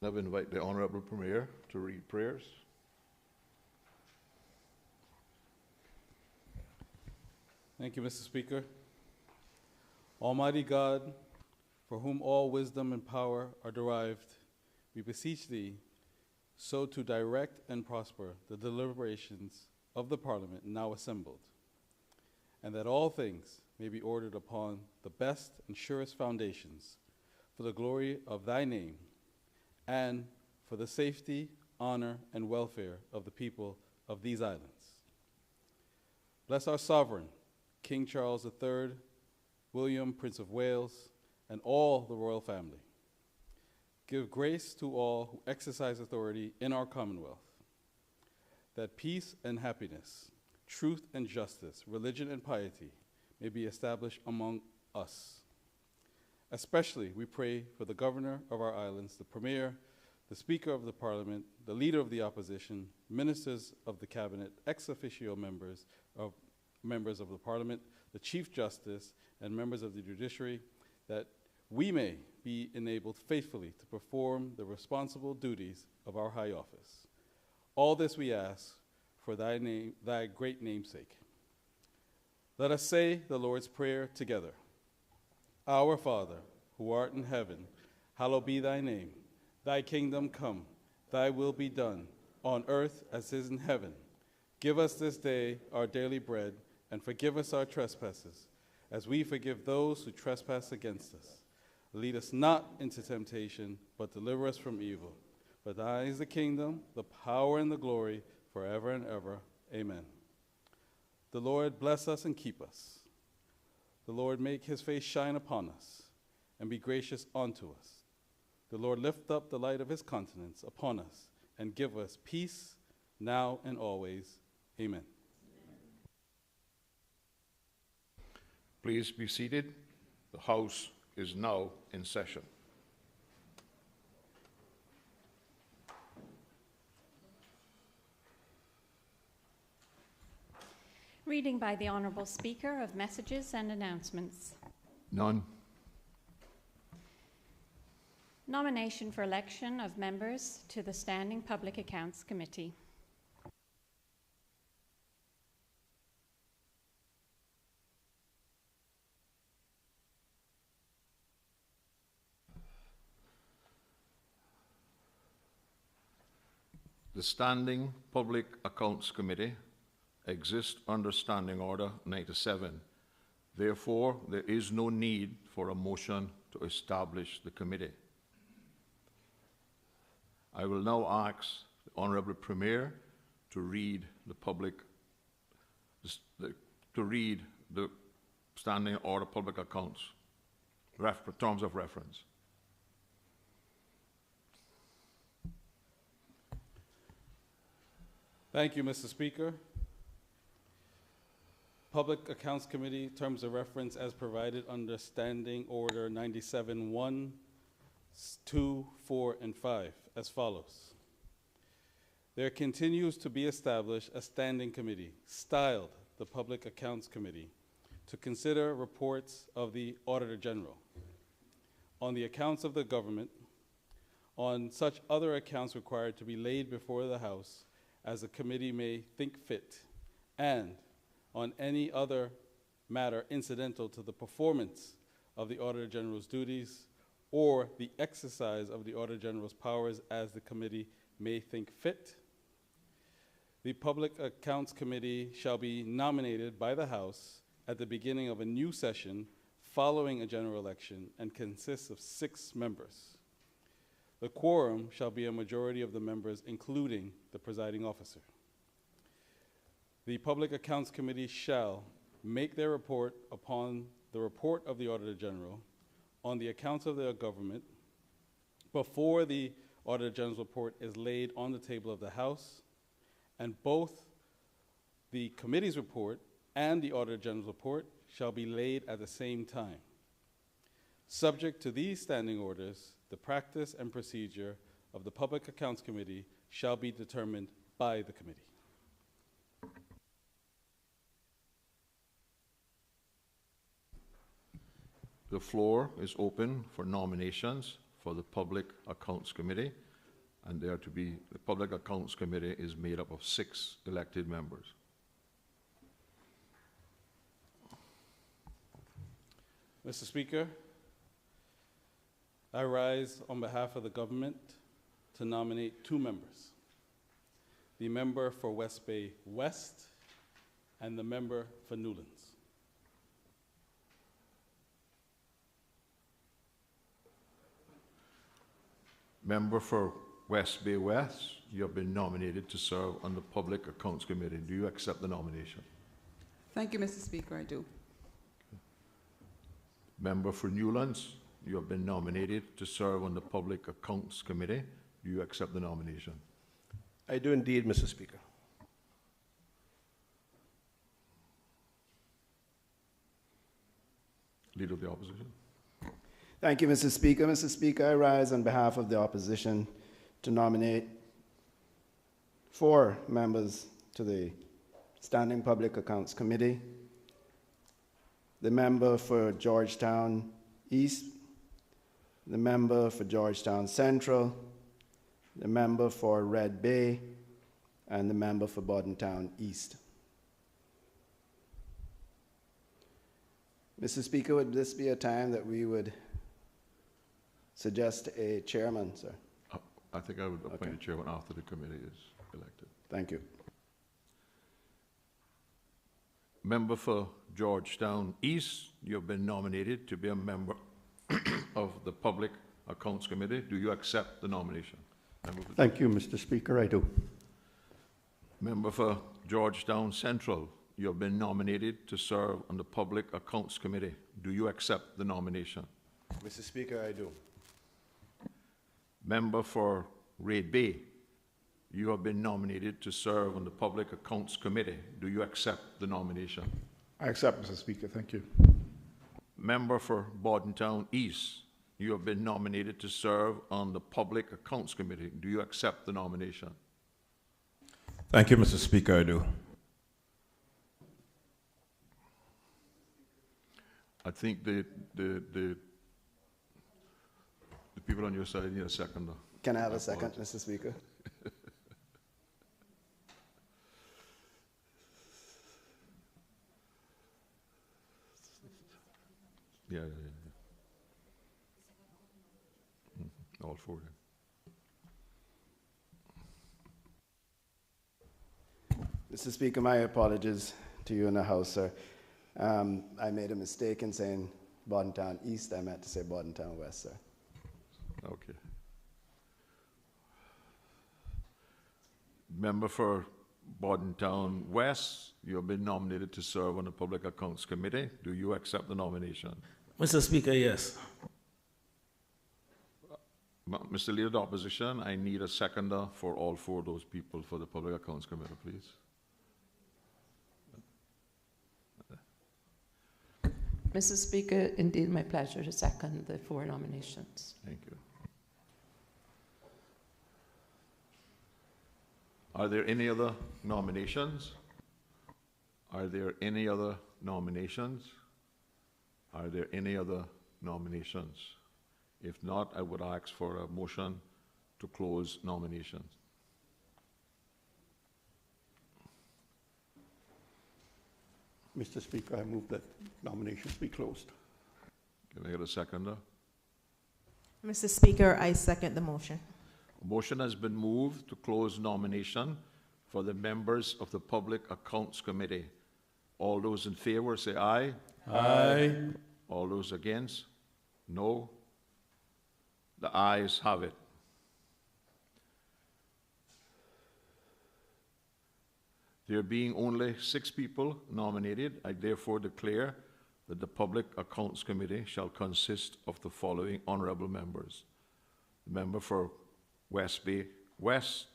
Now I invite the Honorable Premier to read prayers. Thank you, Mr. Speaker. Almighty God, for whom all wisdom and power are derived, we beseech thee so to direct and prosper the deliberations of the Parliament now assembled, and that all things may be ordered upon the best and surest foundations for the glory of thy name and for the safety, honor, and welfare of the people of these islands. Bless our sovereign, King Charles III, William, Prince of Wales, and all the royal family. Give grace to all who exercise authority in our Commonwealth, that peace and happiness, truth and justice, religion and piety may be established among us. Especially, we pray for the governor of our islands, the premier, the speaker of the parliament, the leader of the opposition, ministers of the cabinet, ex officio members of the parliament, the chief justice, and members of the judiciary, that we may be enabled faithfully to perform the responsible duties of our high office. All this we ask for thy name, thy great namesake. Let us say the Lord's Prayer together. Our Father, who art in heaven, hallowed be thy name. Thy kingdom come, thy will be done, on earth as it is in heaven. Give us this day our daily bread, and forgive us our trespasses, as we forgive those who trespass against us. Lead us not into temptation, but deliver us from evil. For thine is the kingdom, the power, and the glory, forever and ever. Amen. The Lord bless us and keep us. The Lord make his face shine upon us, and be gracious unto us. The Lord lift up the light of his countenance upon us, and give us peace, now and always. Amen. Please be seated. The House is now in session. Reading by the Honourable Speaker of Messages and Announcements. None. Nomination for election of members to the Standing Public Accounts Committee. The Standing Public Accounts Committee exists under Standing Order 97. Therefore, there is no need for a motion to establish the committee. I will now ask the Honourable Premier to read the Standing Order Public Accounts terms of reference. Thank you, Mr. Speaker. Public Accounts Committee terms of reference as provided under Standing Order 97-1, 2, 4, and 5 as follows. There continues to be established a standing committee styled the Public Accounts Committee to consider reports of the Auditor General on the accounts of the government, on such other accounts required to be laid before the House as the committee may think fit, and on any other matter incidental to the performance of the Auditor General's duties or the exercise of the Auditor General's powers as the committee may think fit. The Public Accounts Committee shall be nominated by the House at the beginning of a new session following a general election and consists of 6 members. The quorum shall be a majority of the members, including the presiding officer. The Public Accounts Committee shall make their report upon the report of the Auditor General on the accounts of their government before the Auditor General's report is laid on the table of the House, and both the committee's report and the Auditor General's report shall be laid at the same time. Subject to these standing orders, the practice and procedure of the Public Accounts Committee shall be determined by the committee. The floor is open for nominations for the Public Accounts Committee. and they are to be, the Public Accounts Committee is made up of 6 elected members. Mr. Speaker, I rise on behalf of the government to nominate 2 members, the member for West Bay West and the member for Newlands. Member for West Bay West, you have been nominated to serve on the Public Accounts Committee. Do you accept the nomination? Thank you, Mr. Speaker, I do. Member for Newlands, you have been nominated to serve on the Public Accounts Committee. Do you accept the nomination? I do indeed, Mr. Speaker. Leader of the Opposition. Thank you, Mr. Speaker. Mr. Speaker, I rise on behalf of the opposition to nominate 4 members to the Standing Public Accounts Committee. The member for Georgetown East, the member for Georgetown Central, the member for Red Bay, and the member for Bordentown East. Mr. Speaker, would this be a time that we would suggest a chairman, sir? I think I would appoint Okay. a chairman after the committee is elected. Thank you. Member for Georgetown East, you have been nominated to be a member of the Public Accounts Committee. Do you accept the nomination? Thank you, Mr. Speaker. I do. Member for Georgetown Central, you have been nominated to serve on the Public Accounts Committee. Do you accept the nomination? Mr. Speaker, I do. Member for Red Bay, you have been nominated to serve on the Public Accounts Committee. Do you accept the nomination? I accept, Mr. Speaker. Thank you. Member for Bordentown East, you have been nominated to serve on the Public Accounts Committee. Do you accept the nomination? Thank you, Mr. Speaker. I do. I think the people on your side need a seconder. Can I have a second, Mr. Speaker? Yeah. All 4 then. Mr. Speaker, my apologies to you in the House, sir. I made a mistake in saying Bordentown East. I meant to say Bordentown West, sir. Okay. Member for Bordentown West, you have been nominated to serve on the Public Accounts Committee. Do you accept the nomination? Mr. Speaker, yes. Mr. Leader of the Opposition, I need a seconder for all 4 of those people for the Public Accounts Committee, please. Mr. Speaker, indeed my pleasure to second the 4 nominations. Thank you. Are there any other nominations? Are there any other nominations? Are there any other nominations? If not, I would ask for a motion to close nominations. Mr. Speaker, I move that nominations be closed. Can I get a seconder? Mr. Speaker, I second the motion. A motion has been moved to close nomination for the members of the Public Accounts Committee. All those in favor say aye. Aye. All those against? No. The ayes have it. There being only 6 people nominated, I therefore declare that the Public Accounts Committee shall consist of the following honorable members: the member for West Bay West,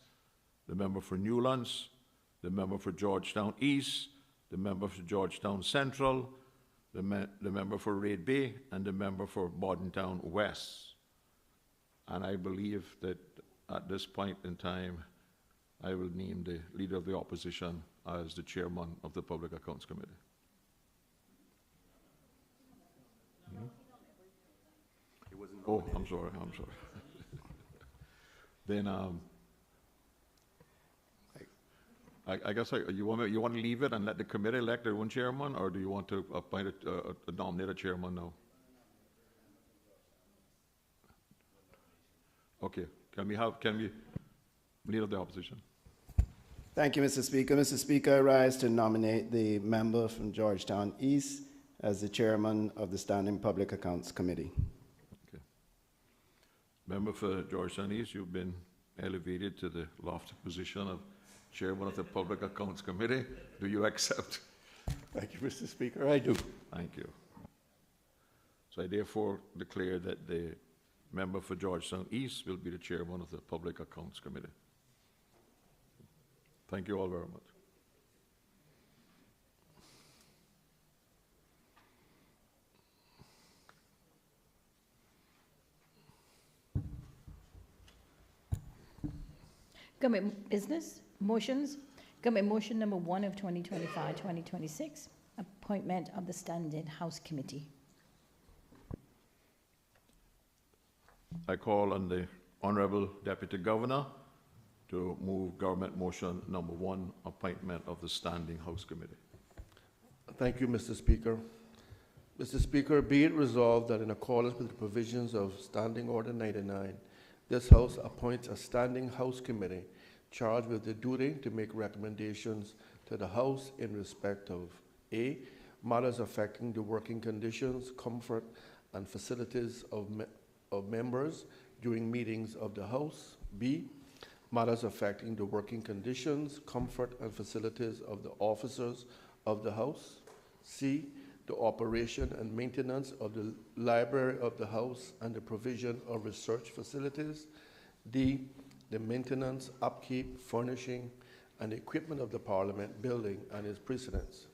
the member for Newlands, the member for Georgetown East, the member for Georgetown Central, the member for Red Bay, and the member for Bordentown West. And I believe that at this point in time, I will name the Leader of the Opposition as the Chairman of the Public Accounts Committee. Oh, I'm sorry. Then, I guess you want to leave it and let the committee elect their own chairman, or do you want to appoint nominate a chairman now? Okay, can we leader of the opposition? Thank you, Mr. Speaker. Mr. Speaker, I rise to nominate the member from Georgetown East as the chairman of the Standing Public Accounts Committee. Okay. Member for Georgetown East, you've been elevated to the lofty position of chairman of the Public Accounts Committee. Do you accept? Thank you, Mr. Speaker. I do. Thank you. So I therefore declare that the member for Georgetown East will be the chairman of the Public Accounts Committee. Thank you all very much. Government business, motions. Government motion number 1 of 2025-2026, appointment of the Standing House Committee. I call on the Honorable Deputy Governor to move government motion number 1, appointment of the Standing House Committee. Thank you, Mr. Speaker. Mr. Speaker, be it resolved that in accordance with the provisions of Standing Order 99, this House appoints a Standing House Committee charged with the duty to make recommendations to the House in respect of A, matters affecting the working conditions, comfort, and facilities of members during meetings of the House. B, matters affecting the working conditions, comfort, and facilities of the officers of the House. C, the operation and maintenance of the library of the House and the provision of research facilities. D, the maintenance, upkeep, furnishing, and equipment of the Parliament building and its precedents.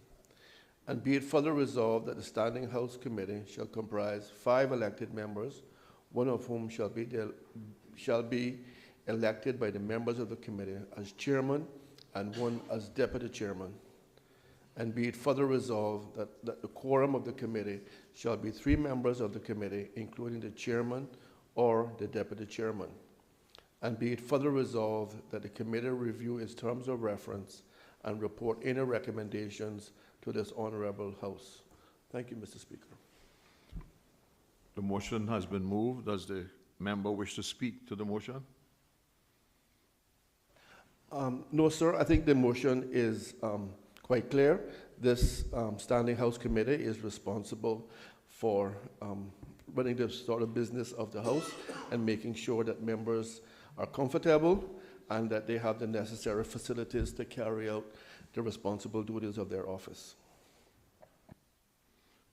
And be it further resolved that the Standing House Committee shall comprise 5 elected members, one of whom shall be elected by the members of the committee as chairman and one as deputy chairman. And be it further resolved that the quorum of the committee shall be 3 members of the committee, including the chairman or the deputy chairman. And be it further resolved that the committee review its terms of reference and report any recommendations to this honorable House. Thank you, Mr. Speaker. The motion has been moved. Does the member wish to speak to the motion? No, sir. I think the motion is quite clear. This Standing House Committee is responsible for running the sort of business of the House and making sure that members are comfortable and that they have the necessary facilities to carry out the responsible duties of their office.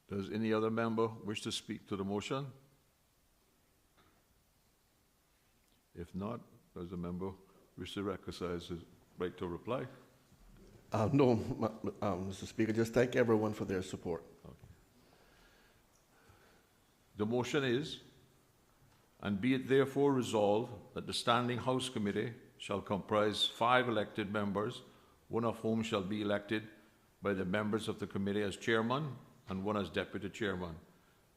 Does any other member wish to speak to the motion? If not, does the member wish to exercise his right to reply? No, Mr. Speaker, just thank everyone for their support. Okay. The motion is, and be it therefore resolved that the Standing House Committee shall comprise 5 elected members, one of whom shall be elected by the members of the committee as chairman and one as deputy chairman.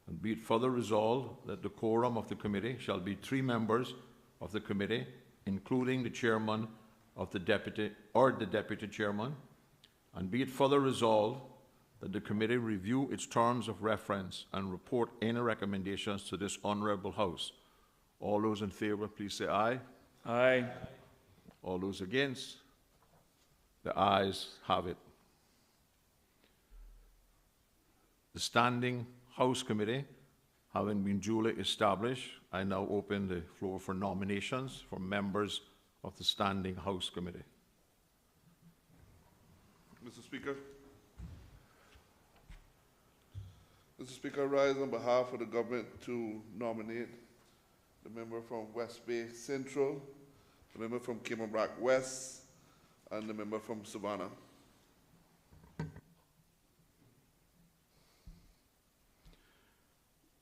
And be it further resolved that the quorum of the committee shall be 3 members of the committee, including the chairman of the deputy or the deputy chairman. And be it further resolved that the committee review its terms of reference and report any recommendations to this honorable House. All those in favor, please say aye. Aye. All those against? The ayes have it. The Standing House Committee, having been duly established, I now open the floor for nominations for members of the Standing House Committee. Mr. Speaker. Mr. Speaker, I rise on behalf of the government to nominate the member from West Bay Central, the member from Cayman-Brac West, and the member from Savannah.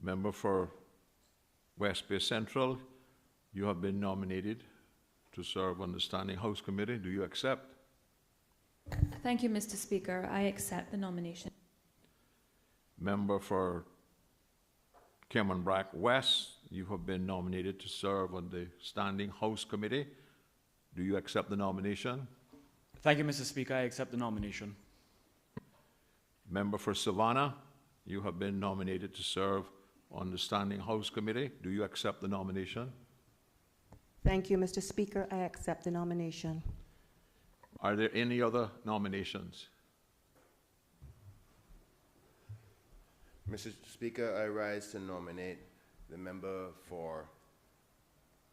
Member for West Bay Central, you have been nominated to serve on the Standing House Committee. Do you accept? Thank you, Mr. Speaker. I accept the nomination. Member for Cayman-Brac West, you have been nominated to serve on the Standing House Committee. Do you accept the nomination? Thank you, Mr. Speaker. I accept the nomination. Member for Savannah, you have been nominated to serve on the Standing House Committee. Do you accept the nomination? Thank you, Mr. Speaker. I accept the nomination. Are there any other nominations? Mr. Speaker, I rise to nominate the member for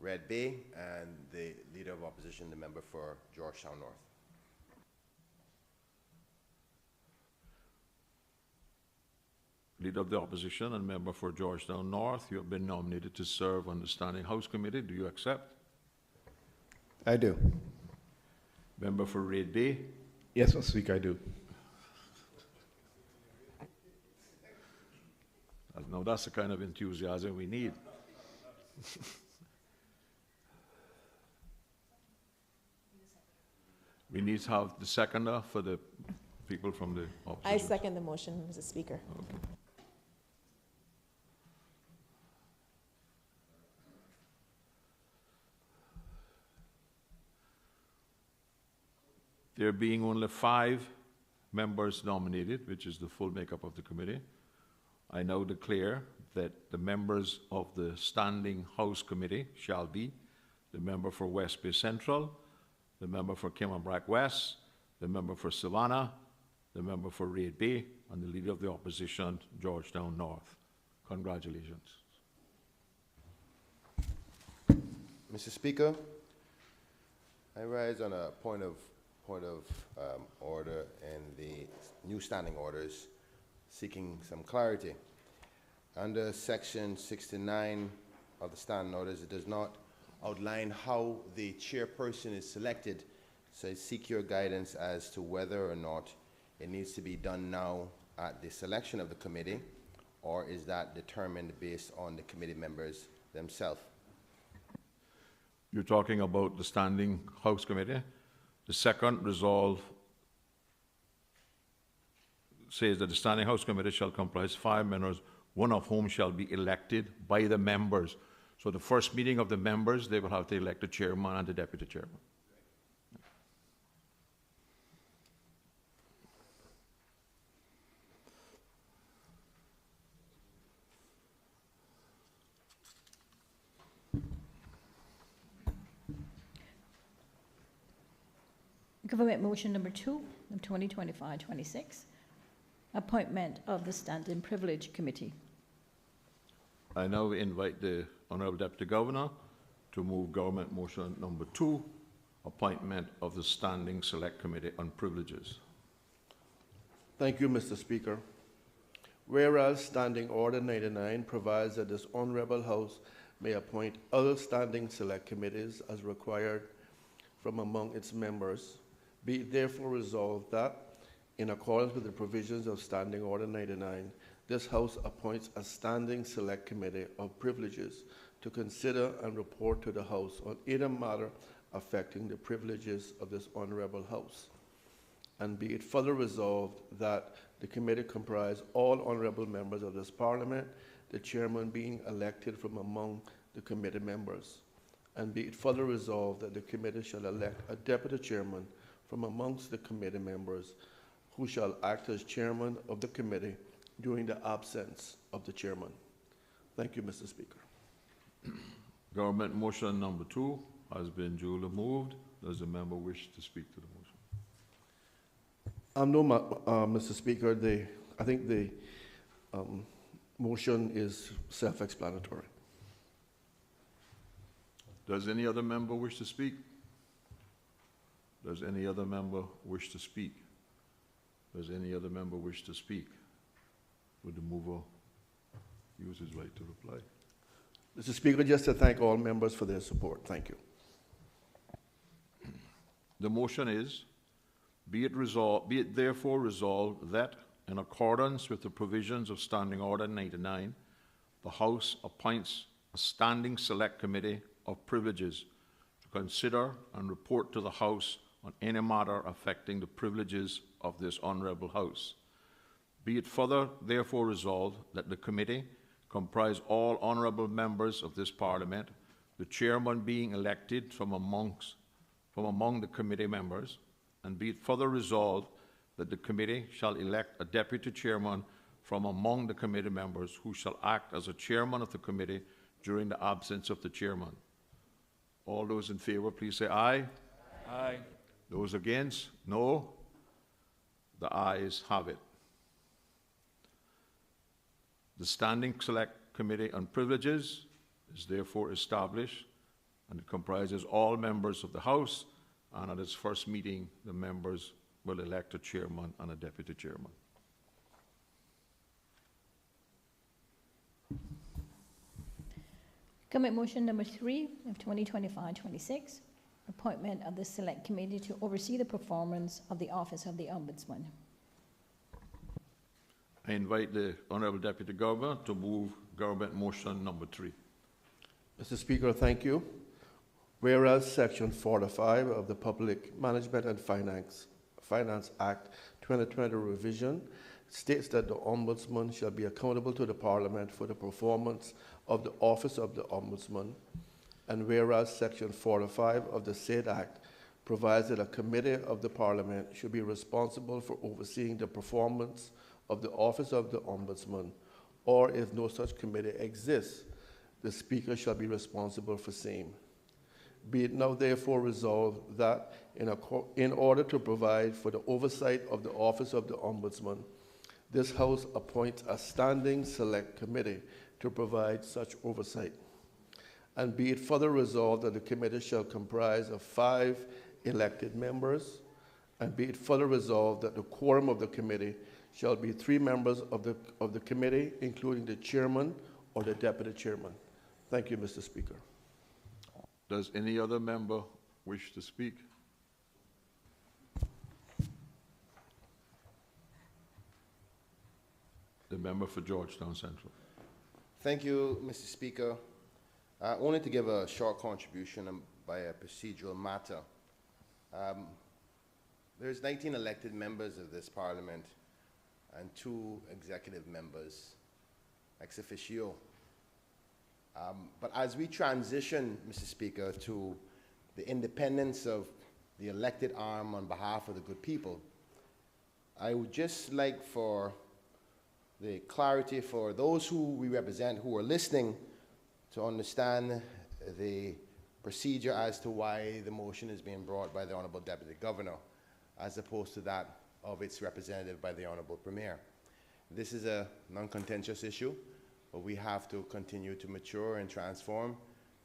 Red Bay and the Leader of Opposition, the member for Georgetown North. Leader of the Opposition and member for Georgetown North, you have been nominated to serve on the Standing House Committee. Do you accept? I do. Member for Red Bay? Yes, Mr. Speaker, I do. Now that's the kind of enthusiasm we need. We need to have the seconder for the people from the opposition. I second the motion, Mr. Speaker. Okay. There being only 5 members nominated, which is the full makeup of the committee, I now declare that the members of the Standing House Committee shall be the member for West Bay Central, the member for Kimmerbrook West, the member for Savannah, the member for Red Bay, and the Leader of the Opposition, Georgetown North. Congratulations. Mr. Speaker, I rise on a point of order in the new standing orders, seeking some clarity. Under Section 69 of the standing orders, it does not outline how the chairperson is selected, so I seek your guidance as to whether or not it needs to be done now at the selection of the committee, or is that determined based on the committee members themselves? You're talking about the Standing House Committee. The second resolve says that the Standing House Committee shall comprise 5 members, one of whom shall be elected by the members. So the first meeting of the members, they will have to elect the chairman and the deputy chairman. Government motion number 2 of 2025-26, appointment of the Standing Privilege Committee. I now invite the Honourable Deputy Governor to move government motion number 2, appointment of the Standing Select Committee on Privileges. Thank you, Mr. Speaker. Whereas Standing Order 99 provides that this Honorable House may appoint other standing select committees as required from among its members, be it therefore resolved that, in accordance with the provisions of Standing Order 99, this House appoints a Standing Select Committee of Privileges to consider and report to the House on either matter affecting the privileges of this Honorable House. And be it further resolved that the committee comprise all honorable members of this Parliament, the chairman being elected from among the committee members. And be it further resolved that the committee shall elect a deputy chairman from amongst the committee members, who shall act as chairman of the committee during the absence of the chairman. Thank you, Mr. Speaker. Government motion number 2 has been duly moved. Does the member wish to speak to the motion? No, Mr. Speaker. I think the motion is self-explanatory. Does any other member wish to speak? Does any other member wish to speak? Does any other member wish to speak? Would the mover use his right to reply? Mr. Speaker, just to thank all members for their support. Thank you. The motion is, be it therefore resolved that, in accordance with the provisions of Standing Order 99, the House appoints a Standing Select Committee of Privileges to consider and report to the House on any matter affecting the privileges of this Honourable House. Be it further therefore resolved that the committee, comprise all honorable members of this Parliament, the chairman being elected from among the committee members, and be it further resolved that the committee shall elect a deputy chairman from among the committee members who shall act as a chairman of the committee during the absence of the chairman. All those in favor, please say aye. Aye. Those against, no. The ayes have it. The Standing Select Committee on Privileges is therefore established, and it comprises all members of the House, and at its first meeting, the members will elect a chairman and a deputy chairman. Comment motion number 3 of 2025-26, appointment of the Select Committee to oversee the performance of the Office of the Ombudsman. I invite the Honourable Deputy Governor to move government motion number 3. Mr. Speaker, thank you. Whereas Section 45 of the Public Management and Finance Act 2020 revision states that the Ombudsman shall be accountable to the Parliament for the performance of the Office of the Ombudsman, and whereas Section 45 of the said Act provides that a committee of the Parliament should be responsible for overseeing the performance of the Office of the Ombudsman, or if no such committee exists, the Speaker shall be responsible for same. Be it now therefore resolved that in order to provide for the oversight of the Office of the Ombudsman, this House appoints a standing select committee to provide such oversight. And be it further resolved that the committee shall comprise of 5 elected members, and be it further resolved that the quorum of the committee shall be 3 members of the committee, including the chairman or the deputy chairman. Thank you, Mr. Speaker. Does any other member wish to speak? The member for Georgetown Central. Thank you, Mr. Speaker. Only to give a short contribution by a procedural matter. There's 19 elected members of this Parliament and 2 executive members, ex officio. But as we transition, Mr. Speaker, to the independence of the elected arm on behalf of the good people, I would just like for the clarity for those who we represent who are listening to understand the procedure as to why the motion is being brought by the Honourable Deputy Governor as opposed to that of its representative by the Honourable Premier. This is a non-contentious issue, but we have to continue to mature and transform,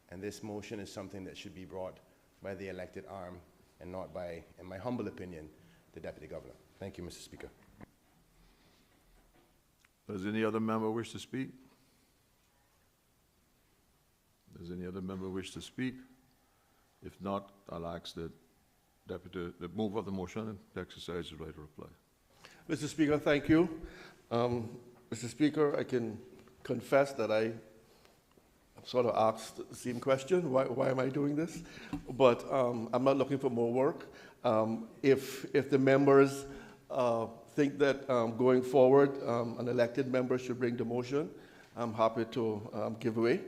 and this motion is something that should be brought by the elected arm and not by, in my humble opinion, the Deputy Governor. Thank you, Mr. Speaker. Does any other member wish to speak? Does any other member wish to speak? If not, I'll ask the mover of the motion to exercise the right to reply. Mr. Speaker, thank you. Mr. Speaker, I can confess that I sort of asked the same question, why am I doing this? But I'm not looking for more work. If the members think that going forward an elected member should bring the motion, I'm happy to give way.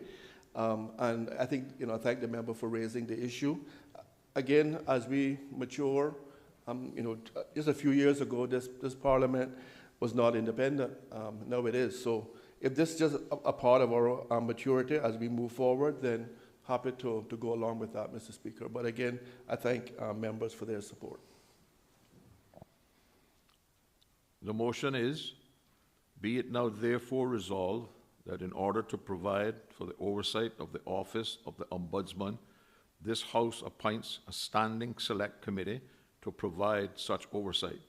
And I think, thank the member for raising the issue. Again, as we mature, just a few years ago, this Parliament was not independent. Now it is. So if this is just a part of our maturity as we move forward, then happy to go along with that, Mr. Speaker. But again, I thank members for their support. The motion is, be it now therefore resolved that in order to provide for the oversight of the office of the Ombudsman, this House appoints a standing select committee to provide such oversight.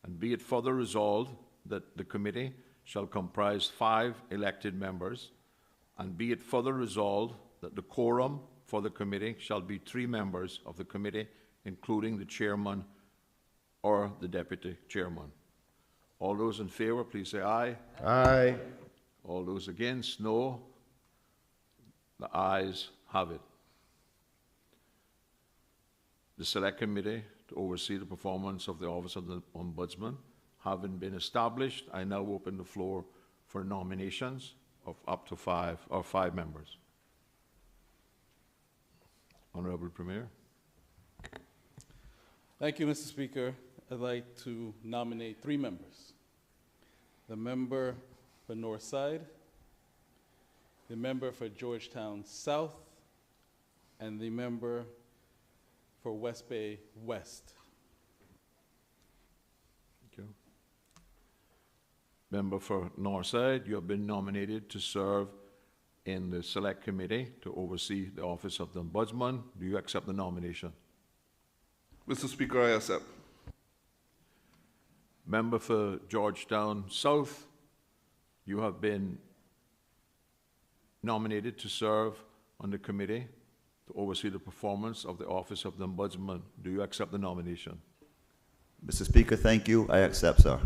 And be it further resolved that the committee shall comprise 5 elected members, and be it further resolved that the quorum for the committee shall be 3 members of the committee, including the chairman or the deputy chairman. All those in favor, please say aye. Aye. All those against, no. The ayes have it. The Select Committee to oversee the performance of the Office of the Ombudsman having been established, I now open the floor for nominations of up to 5 members. Honorable Premier. Thank you, Mr. Speaker. I'd like to nominate 3 members. The member for North Side, the member for Georgetown South, and the member for West Bay West. Thank you. Member for Northside, you have been nominated to serve in the Select Committee to oversee the Office of the Ombudsman. Do you accept the nomination? Mr. Speaker, I accept. Member for Georgetown South, you have been nominated to serve on the committee to oversee the performance of the Office of the Ombudsman. Do you accept the nomination? Mr. Speaker, thank you. I accept, sir.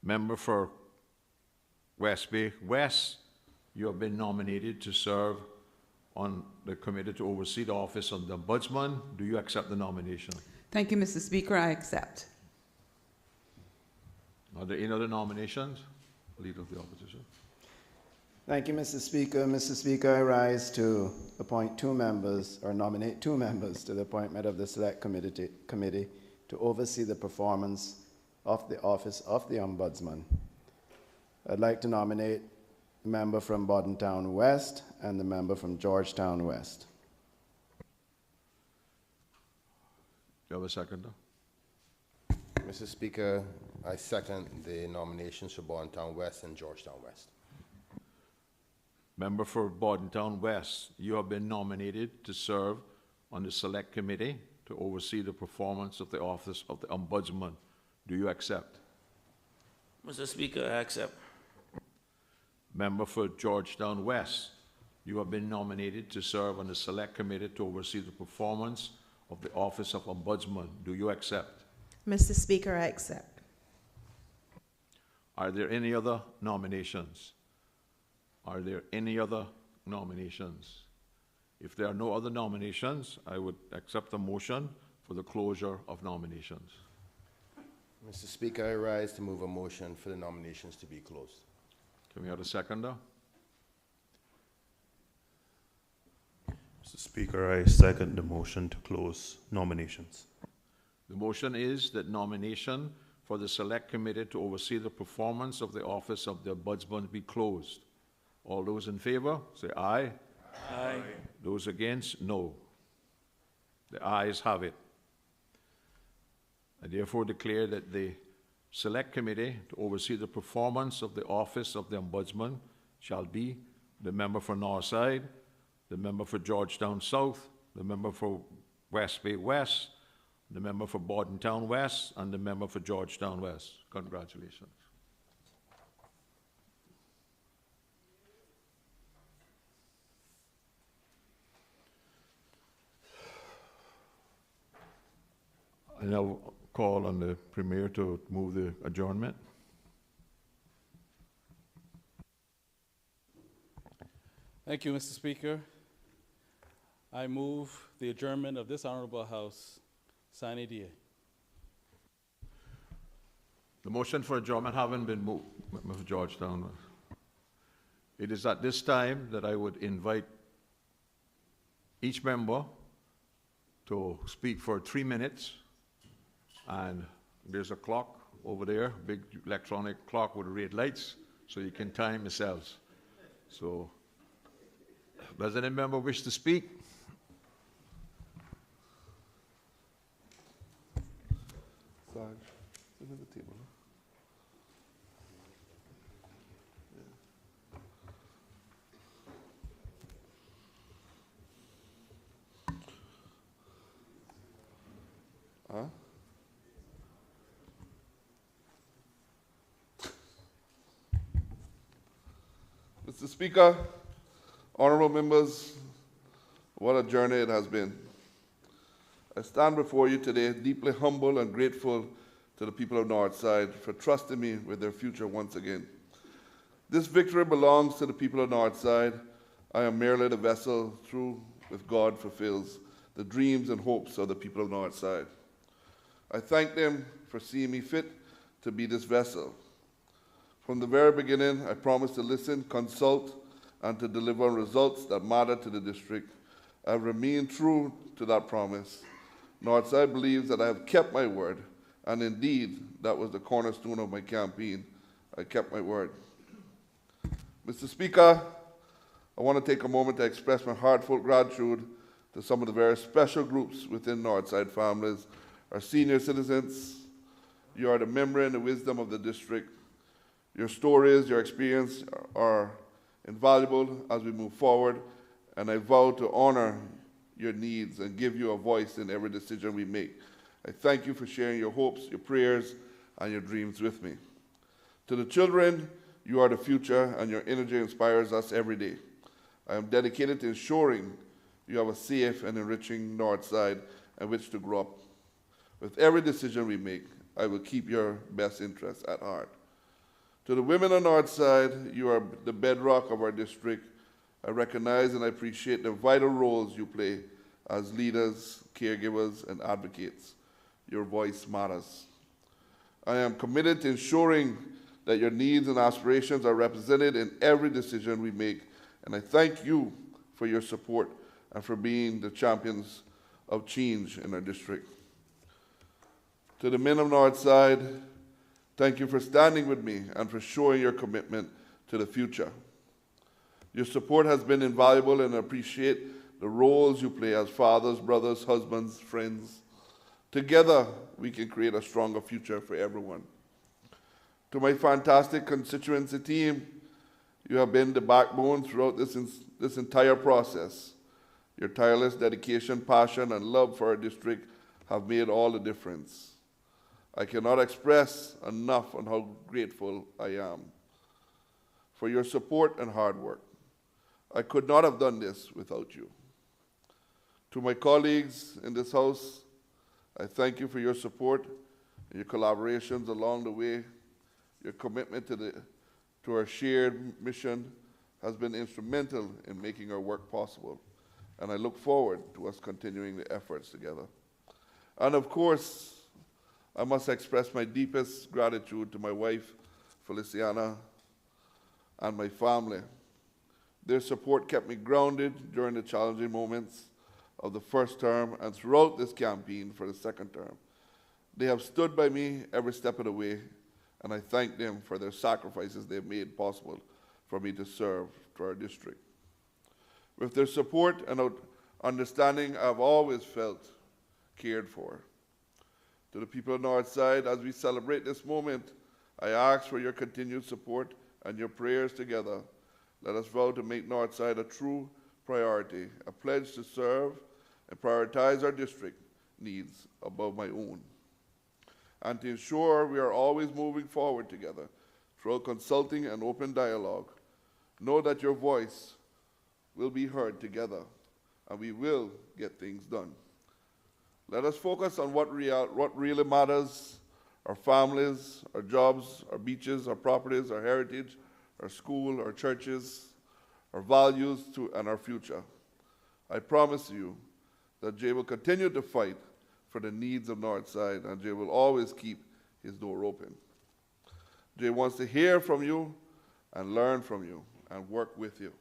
Member for West Bay West, you have been nominated to serve on the committee to oversee the Office of the Ombudsman. Do you accept the nomination? Thank you, Mr. Speaker. I accept. Are there any other nominations? Leader of the Opposition. Thank you, Mr. Speaker. Mr. Speaker, I rise to appoint 2 members, or nominate 2 members to the appointment of the Select Committee to oversee the performance of the Office of the Ombudsman. I'd like to nominate the member from Bordentown West and the member from Georgetown West. Do you have a seconder? Mr. Speaker, I second the nominations for Bordentown West and Georgetown West. Member for Bordentown West, you have been nominated to serve on the Select Committee to oversee the performance of the Office of the Ombudsman. Do you accept? Mr. Speaker, I accept. Member for Georgetown West, you have been nominated to serve on the Select Committee to oversee the performance of the Office of Ombudsman. Do you accept? Mr. Speaker, I accept. Are there any other nominations? Are there any other nominations? If there are no other nominations, I would accept a motion for the closure of nominations. Mr. Speaker, I rise to move a motion for the nominations to be closed. Can we have a seconder? Mr. Speaker, I second the motion to close nominations. The motion is that nomination for the Select Committee to oversee the performance of the Office of the Ombudsman be closed. All those in favor, say aye. Aye. Those against, no. The ayes have it. I therefore declare that the Select Committee to oversee the performance of the Office of the Ombudsman shall be the member for Northside, the member for Georgetown South, the member for West Bay West, the member for Bordentown West, and the member for Georgetown West. Congratulations. I now call on the Premier to move the adjournment. Thank you, Mr. Speaker. I move the adjournment of this Honorable House. Sine die. The motion for adjournment having been moved, Member for Georgetown. It is at this time that I would invite each member to speak for 3 minutes. And there's a clock over there, big electronic clock with red lights, so you can time yourselves. So, does any member wish to speak? Sarge, sit at the table. Huh? Mr. Speaker, honorable members, what a journey it has been. I stand before you today deeply humble and grateful to the people of Northside for trusting me with their future once again. This victory belongs to the people of Northside. I am merely the vessel through which God fulfills the dreams and hopes of the people of Northside. I thank them for seeing me fit to be this vessel. From the very beginning, I promised to listen, consult, and to deliver results that matter to the district. I have remained true to that promise. Northside believes that I have kept my word, and indeed, that was the cornerstone of my campaign. I kept my word. Mr. Speaker, I want to take a moment to express my heartfelt gratitude to some of the very special groups within Northside families, our senior citizens. You are the memory and the wisdom of the district. Your stories, your experience are invaluable as we move forward, and I vow to honor your needs and give you a voice in every decision we make. I thank you for sharing your hopes, your prayers, and your dreams with me. To the children, you are the future, and your energy inspires us every day. I am dedicated to ensuring you have a safe and enriching Northside in which to grow up. With every decision we make, I will keep your best interests at heart. To the women on Northside, you are the bedrock of our district. I recognize and I appreciate the vital roles you play as leaders, caregivers, and advocates. Your voice matters. I am committed to ensuring that your needs and aspirations are represented in every decision we make, and I thank you for your support and for being the champions of change in our district. To the men of Northside, thank you for standing with me and for showing your commitment to the future. Your support has been invaluable, and I appreciate the roles you play as fathers, brothers, husbands, friends. Together, we can create a stronger future for everyone. To my fantastic constituency team, you have been the backbone throughout this entire process. Your tireless dedication, passion, and love for our district have made all the difference. I cannot express enough on how grateful I am for your support and hard work. I could not have done this without you. To my colleagues in this House, I thank you for your support and your collaborations along the way. Your commitment to our shared mission has been instrumental in making our work possible, and I look forward to us continuing the efforts together. And of course, I must express my deepest gratitude to my wife, Feliciana, and my family. Their support kept me grounded during the challenging moments of the first term and throughout this campaign for the second term. They have stood by me every step of the way, and I thank them for their sacrifices they've made possible for me to serve to our district. With their support and understanding, I've always felt cared for. To the people of Northside, as we celebrate this moment, I ask for your continued support and your prayers together. Let us vow to make Northside a true priority, a pledge to serve and prioritize our district needs above my own, and to ensure we are always moving forward together throughout consulting and open dialogue. Know that your voice will be heard together, and we will get things done. Let us focus on what really matters: our families, our jobs, our beaches, our properties, our heritage, our school, our churches, our values, and our future. I promise you that Jay will continue to fight for the needs of Northside, and Jay will always keep his door open. Jay wants to hear from you and learn from you and work with you.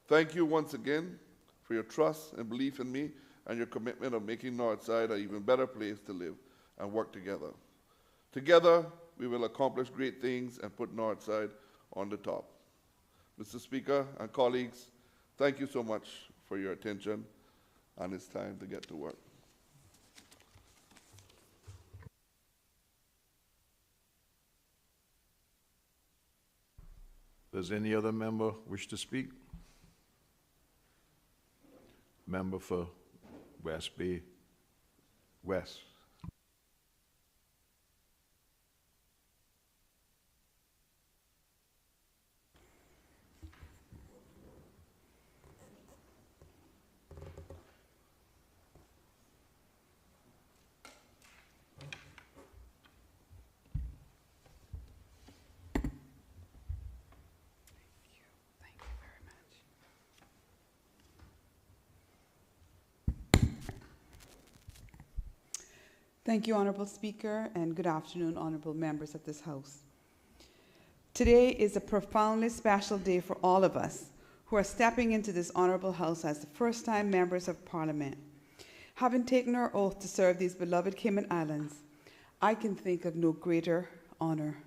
Thank you once again for your trust and belief in me and your commitment of making Northside an even better place to live and work together. Together, we will accomplish great things and put Northside on the top. Mr. Speaker and colleagues, thank you so much for your attention, and it's time to get to work. Does any other member wish to speak? Member for West Bay West. Thank you, Honorable Speaker, and good afternoon, honorable members of this House. Today is a profoundly special day for all of us who are stepping into this honorable house as the first-time members of Parliament. Having taken our oath to serve these beloved Cayman Islands, I can think of no greater honor.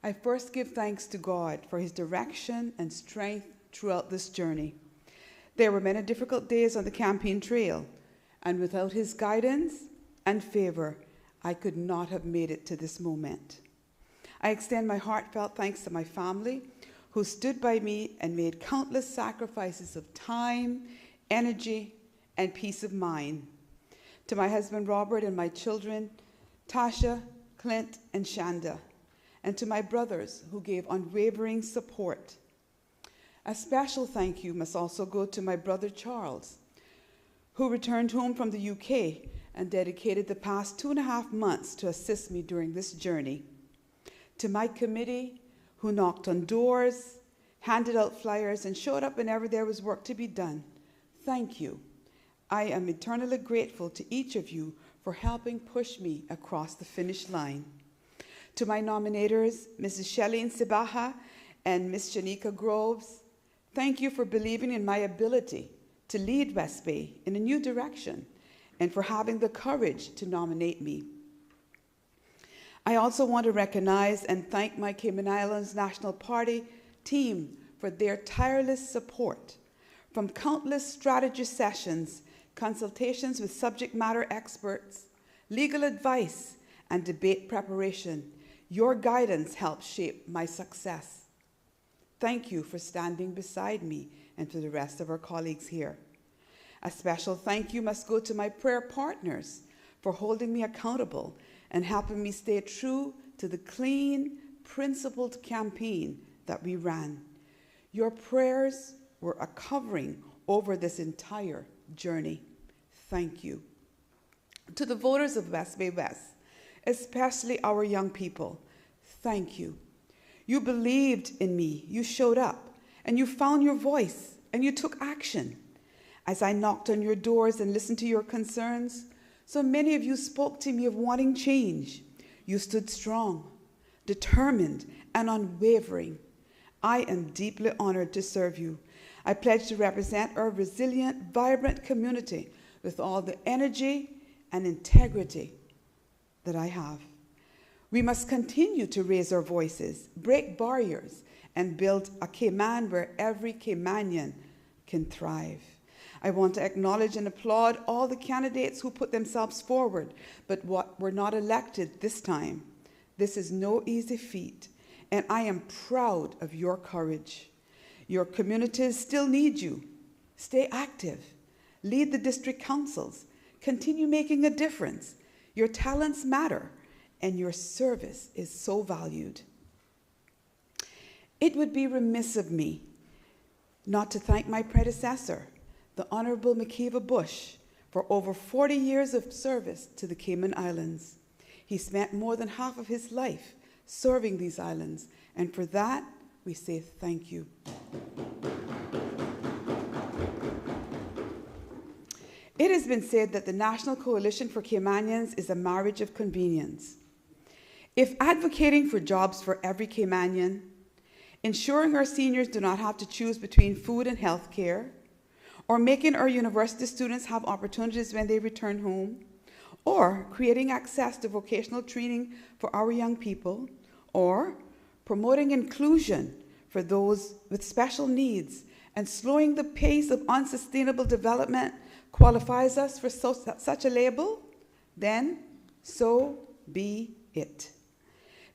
I first give thanks to God for his direction and strength throughout this journey. There were many difficult days on the campaign trail, and without his guidance and favor, I could not have made it to this moment. I extend my heartfelt thanks to my family, who stood by me and made countless sacrifices of time, energy, and peace of mind. To my husband Robert and my children, Tasha, Clint, and Shanda, and to my brothers who gave unwavering support. A special thank you must also go to my brother Charles, who returned home from the UK and dedicated the past 2.5 months to assist me during this journey. To my committee, who knocked on doors, handed out flyers, and showed up whenever there was work to be done, thank you. I am eternally grateful to each of you for helping push me across the finish line. To my nominators, Mrs. Shelleen Sibaha and Ms. Shanika Groves, thank you for believing in my ability to lead West Bay in a new direction and for having the courage to nominate me. I also want to recognize and thank my Cayman Islands National Party team for their tireless support. From countless strategy sessions, consultations with subject matter experts, legal advice, and debate preparation, your guidance helped shape my success. Thank you for standing beside me and to the rest of our colleagues here. A special thank you must go to my prayer partners for holding me accountable and helping me stay true to the clean, principled campaign that we ran. Your prayers were a covering over this entire journey. Thank you. To the voters of West Bay West, especially our young people, thank you. You believed in me, you showed up, and you found your voice, and you took action. As I knocked on your doors and listened to your concerns, so many of you spoke to me of wanting change. You stood strong, determined, and unwavering. I am deeply honored to serve you. I pledge to represent our resilient, vibrant community with all the energy and integrity that I have. We must continue to raise our voices, break barriers, and build a Cayman where every Caymanian can thrive. I want to acknowledge and applaud all the candidates who put themselves forward, but were not elected this time. This is no easy feat, and I am proud of your courage. Your communities still need you. Stay active. Lead the district councils. Continue making a difference. Your talents matter, and your service is so valued. It would be remiss of me not to thank my predecessor, the Honorable Makeba Bush, for over 40 years of service to the Cayman Islands. He spent more than half of his life serving these islands, and for that, we say thank you. It has been said that the National Coalition for Caymanians is a marriage of convenience. If advocating for jobs for every Caymanian, ensuring our seniors do not have to choose between food and health care, or making our university students have opportunities when they return home, or creating access to vocational training for our young people, or promoting inclusion for those with special needs and slowing the pace of unsustainable development qualifies us for such a label, then so be it.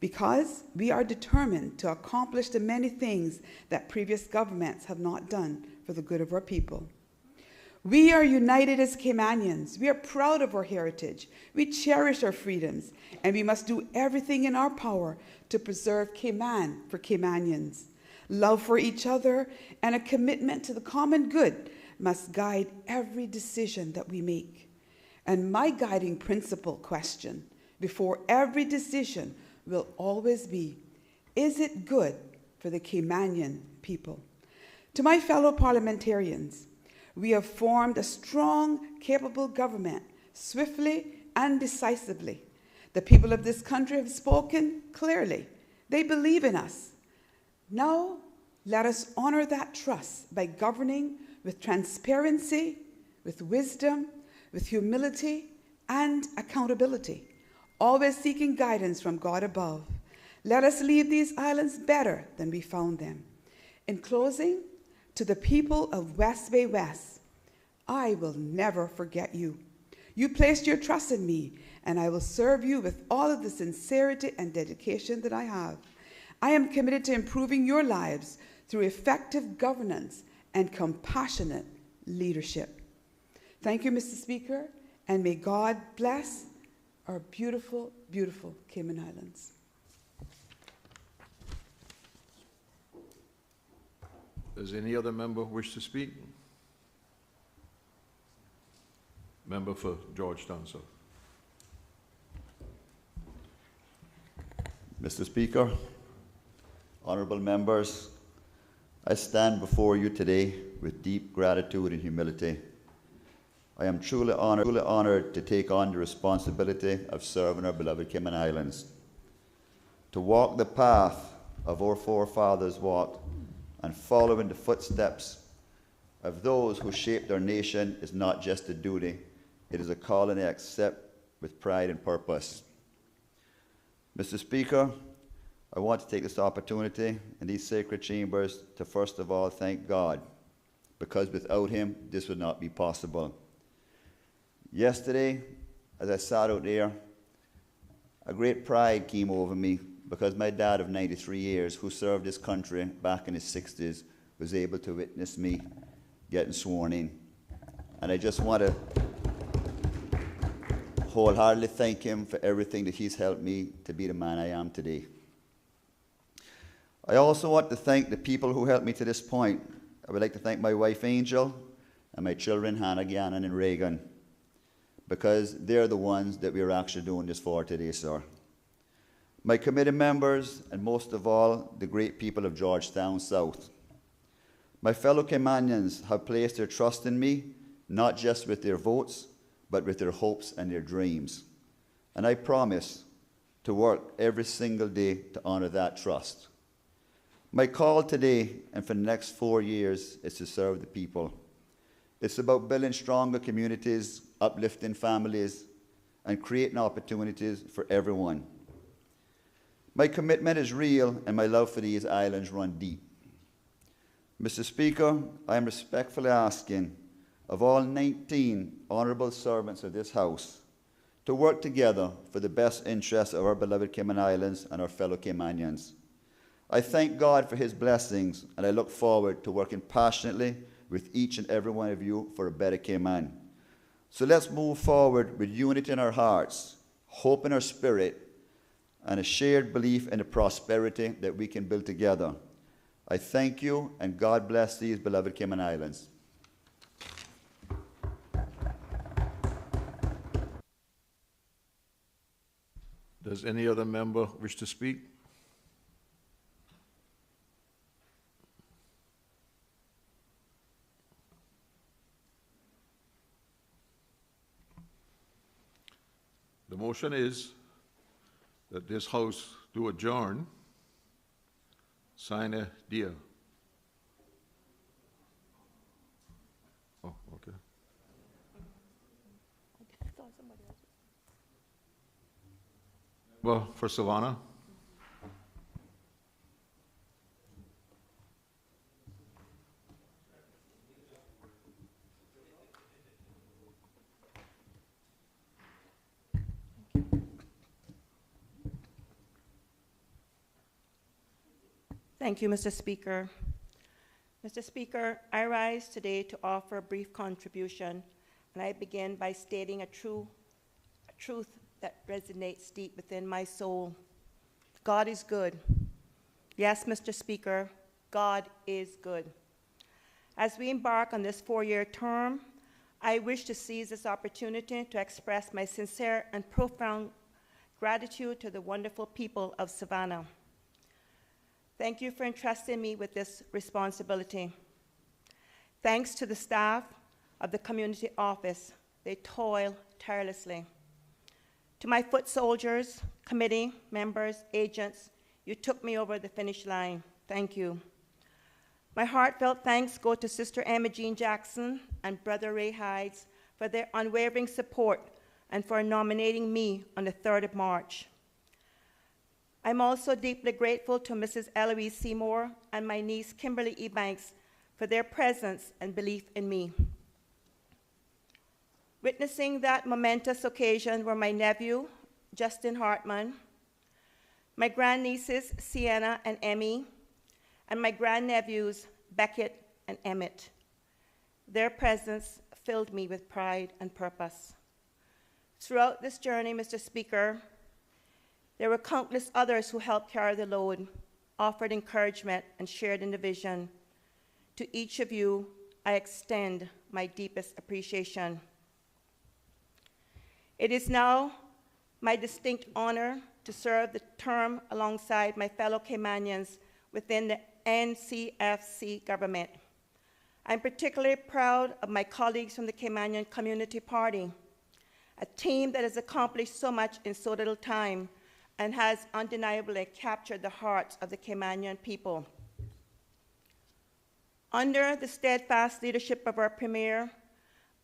Because we are determined to accomplish the many things that previous governments have not done for the good of our people. We are united as Caymanians. We are proud of our heritage. We cherish our freedoms, and we must do everything in our power to preserve Cayman for Caymanians. Love for each other and a commitment to the common good must guide every decision that we make. And my guiding principle question before every decision will always be, is it good for the Caymanian people? To my fellow parliamentarians, we have formed a strong, capable government, swiftly and decisively. The people of this country have spoken clearly. They believe in us. Now, let us honor that trust by governing with transparency, with wisdom, with humility, and accountability, always seeking guidance from God above. Let us leave these islands better than we found them. In closing, to the people of West Bay West, I will never forget you. You placed your trust in me, and I will serve you with all of the sincerity and dedication that I have. I am committed to improving your lives through effective governance and compassionate leadership. Thank you, Mr. Speaker, and may God bless our beautiful, beautiful Cayman Islands. Does any other member wish to speak? Member for Georgetown, sir. Mr. Speaker, honorable members, I stand before you today with deep gratitude and humility. I am truly honored to take on the responsibility of serving our beloved Cayman Islands, to walk the path of our forefathers walked and follow in the footsteps of those who shaped our nation is not just a duty, it is a calling I accept with pride and purpose. Mr. Speaker, I want to take this opportunity in these sacred chambers to first of all thank God, because without him this would not be possible. Yesterday, as I sat out there, a great pride came over me because my dad of 93 years, who served this country back in his 60s, was able to witness me getting sworn in. And I just want to wholeheartedly thank him for everything that he's helped me to be the man I am today. I also want to thank the people who helped me to this point. I would like to thank my wife Angel and my children Hannah, Gannon, and Reagan, because they're the ones that we are actually doing this for today, sir. My committee members, and most of all, the great people of Georgetown South. My fellow Caymanians have placed their trust in me, not just with their votes, but with their hopes and their dreams. And I promise to work every single day to honor that trust. My call today and for the next 4 years is to serve the people. It's about building stronger communities, uplifting families, and creating opportunities for everyone. My commitment is real, and my love for these islands run deep. Mr. Speaker, I am respectfully asking of all 19 honorable servants of this House to work together for the best interests of our beloved Cayman Islands and our fellow Caymanians. I thank God for his blessings, and I look forward to working passionately with each and every one of you for a better Cayman. So let's move forward with unity in our hearts, hope in our spirit, and a shared belief in the prosperity that we can build together. I thank you, and God bless these beloved Cayman Islands. Does any other member wish to speak? The motion is that this House do adjourn. Sine die. Oh, okay. Well, for Savannah. Thank you, Mr. Speaker. Mr. Speaker, I rise today to offer a brief contribution, and I begin by stating a truth that resonates deep within my soul. God is good. Yes, Mr. Speaker, God is good. As we embark on this 4-year term, I wish to seize this opportunity to express my sincere and profound gratitude to the wonderful people of Savannah. Thank you for entrusting me with this responsibility. Thanks to the staff of the community office, they toil tirelessly. To my foot soldiers, committee members, agents, you took me over the finish line. Thank you. My heartfelt thanks go to Sister Emma Jean Jackson and Brother Ray Hides for their unwavering support and for nominating me on the 3rd of March. I'm also deeply grateful to Mrs. Eloise Seymour and my niece Kimberly Ebanks for their presence and belief in me. Witnessing that momentous occasion were my nephew, Justin Hartman, my grandnieces, Sienna and Emmy, and my grandnephews, Beckett and Emmett. Their presence filled me with pride and purpose. Throughout this journey, Mr. Speaker, there were countless others who helped carry the load, offered encouragement, and shared in the vision. To each of you, I extend my deepest appreciation. It is now my distinct honor to serve the term alongside my fellow Caymanians within the NCFC government. I'm particularly proud of my colleagues from the Caymanian Community Party, a team that has accomplished so much in so little time and has undeniably captured the hearts of the Caymanian people. Under the steadfast leadership of our Premier,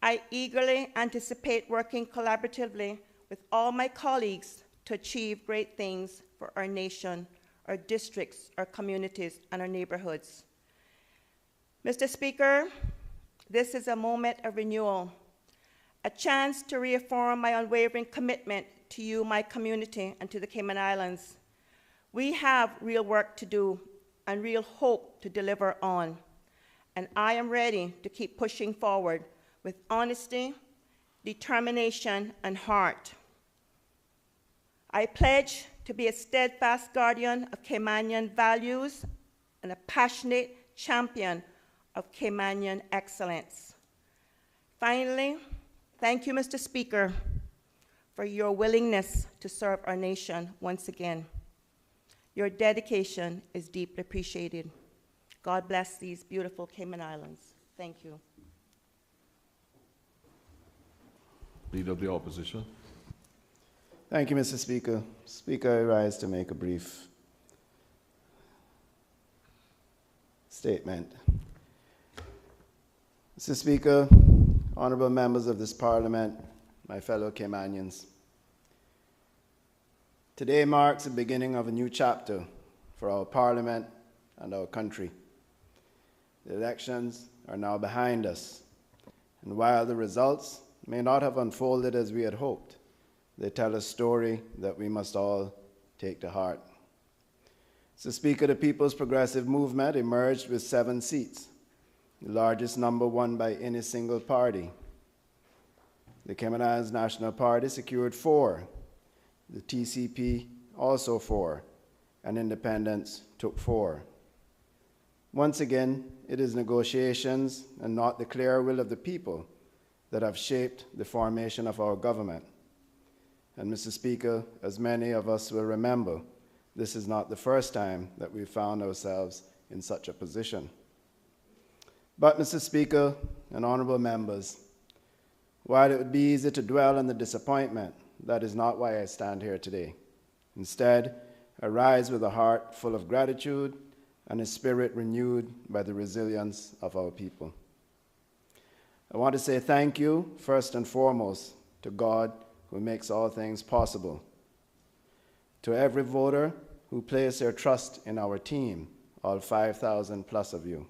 I eagerly anticipate working collaboratively with all my colleagues to achieve great things for our nation, our districts, our communities, and our neighborhoods. Mr. Speaker, this is a moment of renewal, a chance to reaffirm my unwavering commitment to you, my community, and to the Cayman Islands. We have real work to do and real hope to deliver on, and I am ready to keep pushing forward with honesty, determination, and heart. I pledge to be a steadfast guardian of Caymanian values and a passionate champion of Caymanian excellence. Finally, thank you, Mr. Speaker, for your willingness to serve our nation once again. Your dedication is deeply appreciated. God bless these beautiful Cayman Islands. Thank you. Leader of the Opposition. Thank you, Mr. Speaker. Speaker, I rise to make a brief statement. Mr. Speaker, honorable members of this Parliament, my fellow Caymanians, today marks the beginning of a new chapter for our Parliament and our country. The elections are now behind us, and while the results may not have unfolded as we had hoped, they tell a story that we must all take to heart. Mr. Speaker, the People's Progressive Movement emerged with 7 seats, the largest number won by any single party. The Cayman Islands National Party secured 4, the TCP also 4, and independents took 4. Once again, it is negotiations and not the clear will of the people that have shaped the formation of our government. And Mr. Speaker, as many of us will remember, this is not the first time that we found ourselves in such a position. But, Mr. Speaker and honorable members, while it would be easy to dwell on the disappointment, that is not why I stand here today. Instead, I rise with a heart full of gratitude and a spirit renewed by the resilience of our people. I want to say thank you, first and foremost, to God, who makes all things possible. To every voter who placed their trust in our team, all 5,000 plus of you.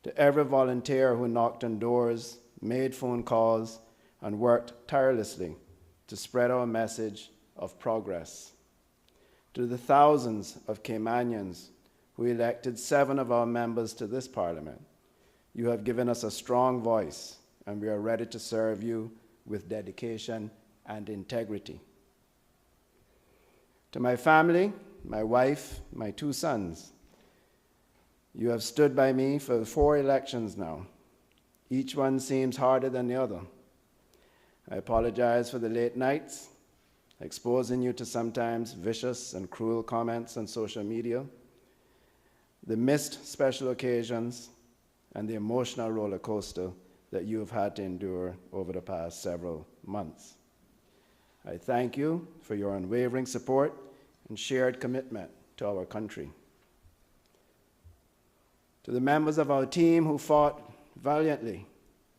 To every volunteer who knocked on doors, made phone calls, and worked tirelessly to spread our message of progress. To the thousands of Caymanians who elected 7 of our members to this Parliament, you have given us a strong voice, and we are ready to serve you with dedication and integrity. To my family, my wife, my 2 sons, you have stood by me for 4 elections now. Each one seems harder than the other. I apologize for the late nights, exposing you to sometimes vicious and cruel comments on social media, the missed special occasions, and the emotional roller coaster that you have had to endure over the past several months. I thank you for your unwavering support and shared commitment to our country. To the members of our team who fought valiantly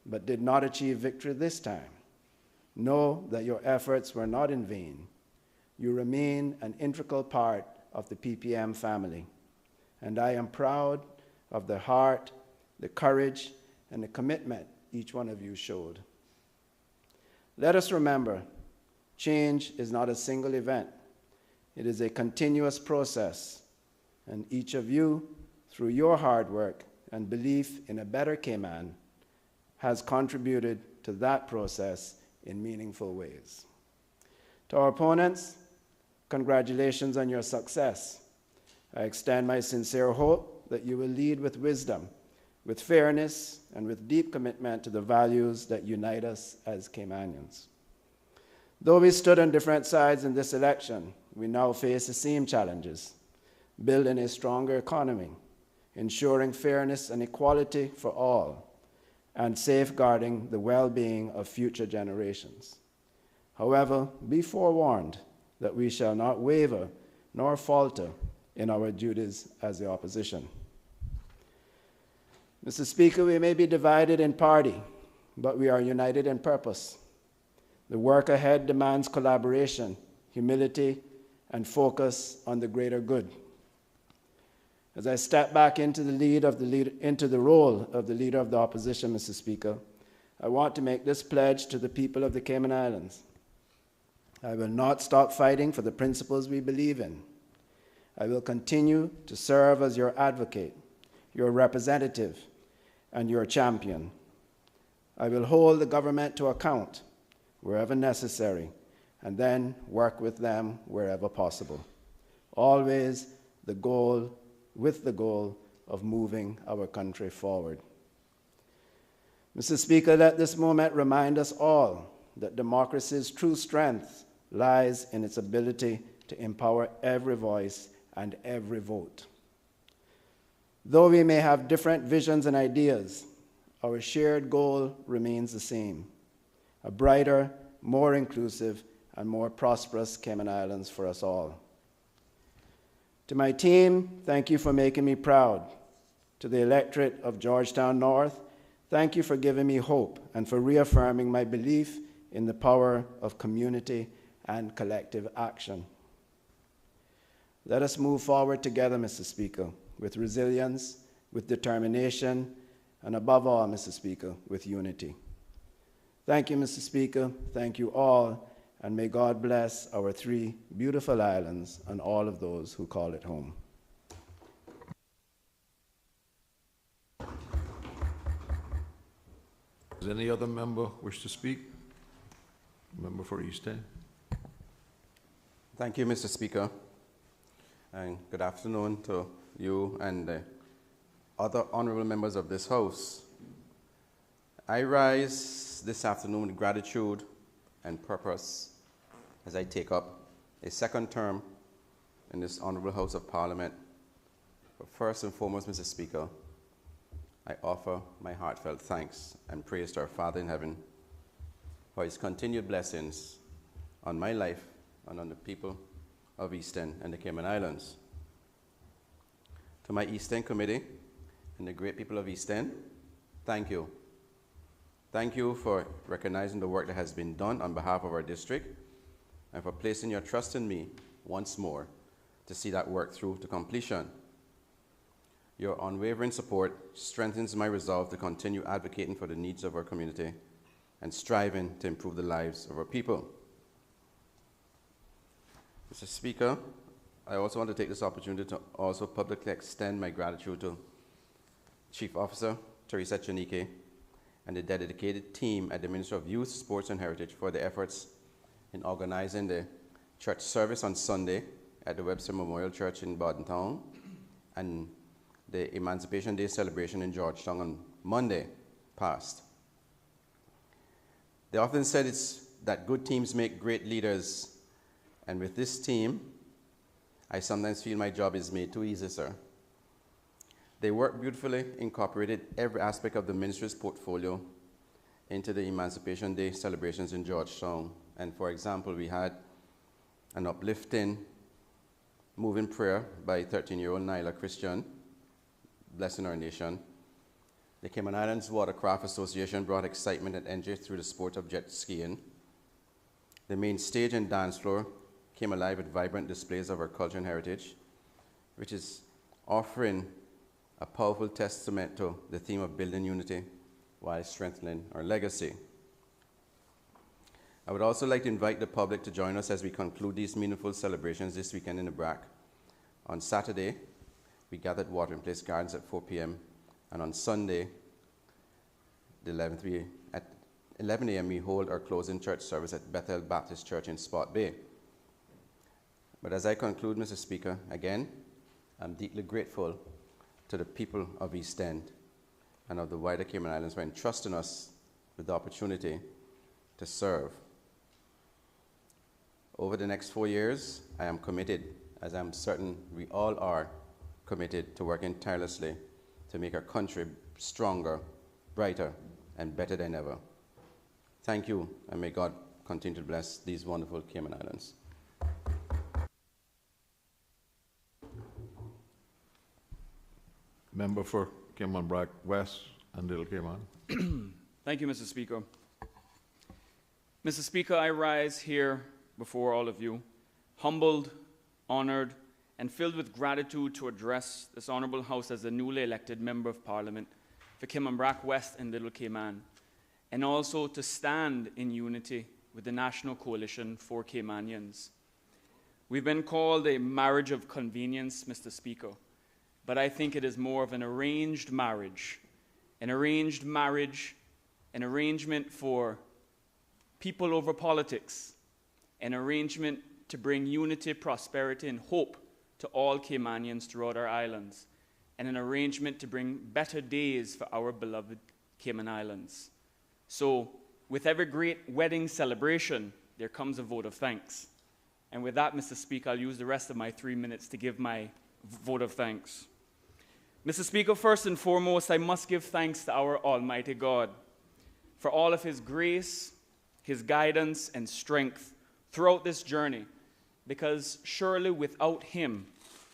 but did not achieve victory this time, know that your efforts were not in vain. You remain an integral part of the PPM family, and I am proud of the heart, the courage, and the commitment each one of you showed. Let us remember, change is not a single event. It is a continuous process, and each of you, through your hard work and belief in a better Cayman, has contributed to that process in meaningful ways. To our opponents, congratulations on your success. I extend my sincere hope that you will lead with wisdom, with fairness, and with deep commitment to the values that unite us as Caymanians. Though we stood on different sides in this election, we now face the same challenges: building a stronger economy, ensuring fairness and equality for all, and safeguarding the well-being of future generations. However, be forewarned that we shall not waver nor falter in our duties as the opposition. Mr. Speaker, we may be divided in party, but we are united in purpose. The work ahead demands collaboration, humility, and focus on the greater good. As I step back into the role of the leader of the opposition, Mr. Speaker, I want to make this pledge to the people of the Cayman Islands. I will not stop fighting for the principles we believe in. I will continue to serve as your advocate, your representative, and your champion. I will hold the government to account wherever necessary, and then work with them wherever possible. Always with the goal of moving our country forward. Mr. Speaker, let this moment remind us all that democracy's true strength lies in its ability to empower every voice and every vote. Though we may have different visions and ideas, our shared goal remains the same: a brighter, more inclusive, and more prosperous Cayman Islands for us all. To my team, thank you for making me proud. To the electorate of Georgetown North, thank you for giving me hope and for reaffirming my belief in the power of community and collective action. Let us move forward together, Mr. Speaker, with resilience, with determination, and above all, Mr. Speaker, with unity. Thank you, Mr. Speaker. Thank you all, and may God bless our 3 beautiful islands and all of those who call it home. Does any other member wish to speak? Member for East End. Thank you, Mr. Speaker, and good afternoon to you and the other honorable members of this House. I rise this afternoon with gratitude and purpose as I take up a second term in this honorable House of Parliament. But first and foremost, Mr. Speaker, I offer my heartfelt thanks and praise to our Father in heaven for his continued blessings on my life and on the people of East End and the Cayman Islands. To my East End Committee and the great people of East End, thank you. Thank you for recognizing the work that has been done on behalf of our district and for placing your trust in me once more to see that work through to completion. Your unwavering support strengthens my resolve to continue advocating for the needs of our community and striving to improve the lives of our people. Mr. Speaker, I also want to take this opportunity to also publicly extend my gratitude to Chief Officer Teresa Chanique and the dedicated team at the Ministry of Youth, Sports and Heritage for their efforts in organizing the church service on Sunday at the Webster Memorial Church in Bordentown and the Emancipation Day celebration in Georgetown on Monday past. They often said that good teams make great leaders, and with this team, I sometimes feel my job is made too easy, sir. They worked beautifully, incorporated every aspect of the ministry's portfolio into the Emancipation Day celebrations in Georgetown. And for example, we had an uplifting, moving prayer by 13-year-old Nyla Christian, blessing our nation. The Cayman Islands Watercraft Association brought excitement and energy through the sport of jet skiing. The main stage and dance floor came alive with vibrant displays of our culture and heritage, which is offering a powerful testament to the theme of building unity while strengthening our legacy. I would also like to invite the public to join us as we conclude these meaningful celebrations this weekend in the BRAC. On Saturday, we gather at Watering Place Gardens at 4 p.m. And on Sunday, the 11th, at 11 a.m., we hold our closing church service at Bethel Baptist Church in Spot Bay. But as I conclude, Mr. Speaker, again, I'm deeply grateful to the people of East End and of the wider Cayman Islands for entrusting us with the opportunity to serve. Over the next 4 years, I am committed, as I'm certain we all are committed, to working tirelessly to make our country stronger, brighter, and better than ever. Thank you, and may God continue to bless these wonderful Cayman Islands. Member for Cayman Brac West and Little Cayman. Thank you, Mr. Speaker. Mr. Speaker, I rise here before all of you, humbled, honored, and filled with gratitude to address this honorable House as the newly elected Member of Parliament for Cayman Brac West and Little Cayman, and also to stand in unity with the National Coalition for Caymanians. We've been called a marriage of convenience, Mr. Speaker, but I think it is more of an arranged marriage. An arranged marriage, an arrangement for people over politics, an arrangement to bring unity, prosperity, and hope to all Caymanians throughout our islands, and an arrangement to bring better days for our beloved Cayman Islands. So, with every great wedding celebration, there comes a vote of thanks. And with that, Mr. Speaker, I'll use the rest of my 3 minutes to give my vote of thanks. Mr. Speaker, first and foremost, I must give thanks to our Almighty God for all of His grace, His guidance, and strength throughout this journey, because surely without Him,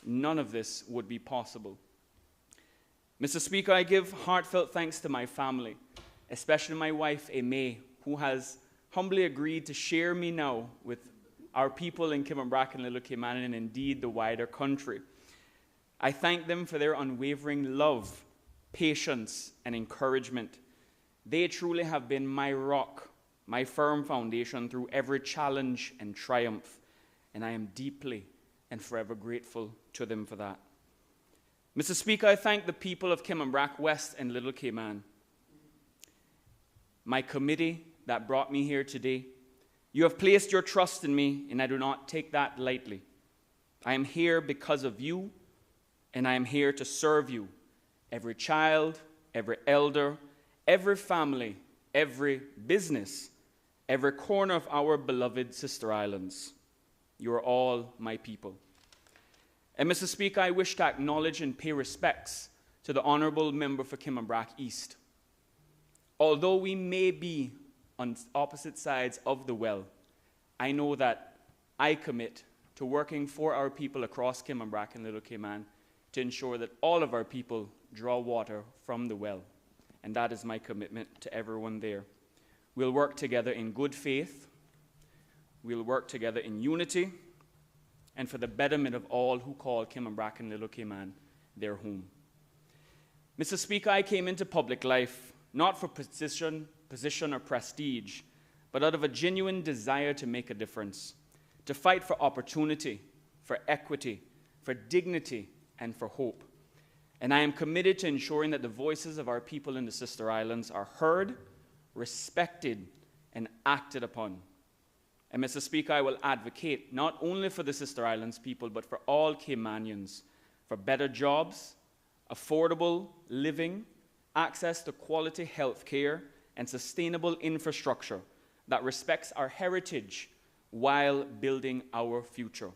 none of this would be possible. Mr. Speaker, I give heartfelt thanks to my family, especially my wife, Aimee, who has humbly agreed to share me now with our people in Cayman Brac and Little Cayman, and indeed the wider country. I thank them for their unwavering love, patience, and encouragement. They truly have been my rock, my firm foundation through every challenge and triumph, and I am deeply and forever grateful to them for that. Mr. Speaker, I thank the people of Cayman Brac West and Little Cayman, my committee that brought me here today. You have placed your trust in me, and I do not take that lightly. I am here because of you, and I am here to serve you, every child, every elder, every family, every business, every corner of our beloved sister islands. You are all my people. And Mr. Speaker, I wish to acknowledge and pay respects to the honorable member for Cayman Brac East. Although we may be on opposite sides of the well, I know that I commit to working for our people across Cayman Brac and Little Cayman to ensure that all of our people draw water from the well. And that is my commitment to everyone there. We'll work together in good faith. We'll work together in unity and for the betterment of all who call Cayman Brac and Little Cayman their home. Mr. Speaker, I came into public life not for position or prestige, but out of a genuine desire to make a difference, to fight for opportunity, for equity, for dignity, and for hope. And I am committed to ensuring that the voices of our people in the sister islands are heard, respected, and acted upon. And Mr. Speaker, I will advocate not only for the sister islands people, but for all Caymanians, for better jobs, affordable living, access to quality health care, and sustainable infrastructure that respects our heritage while building our future.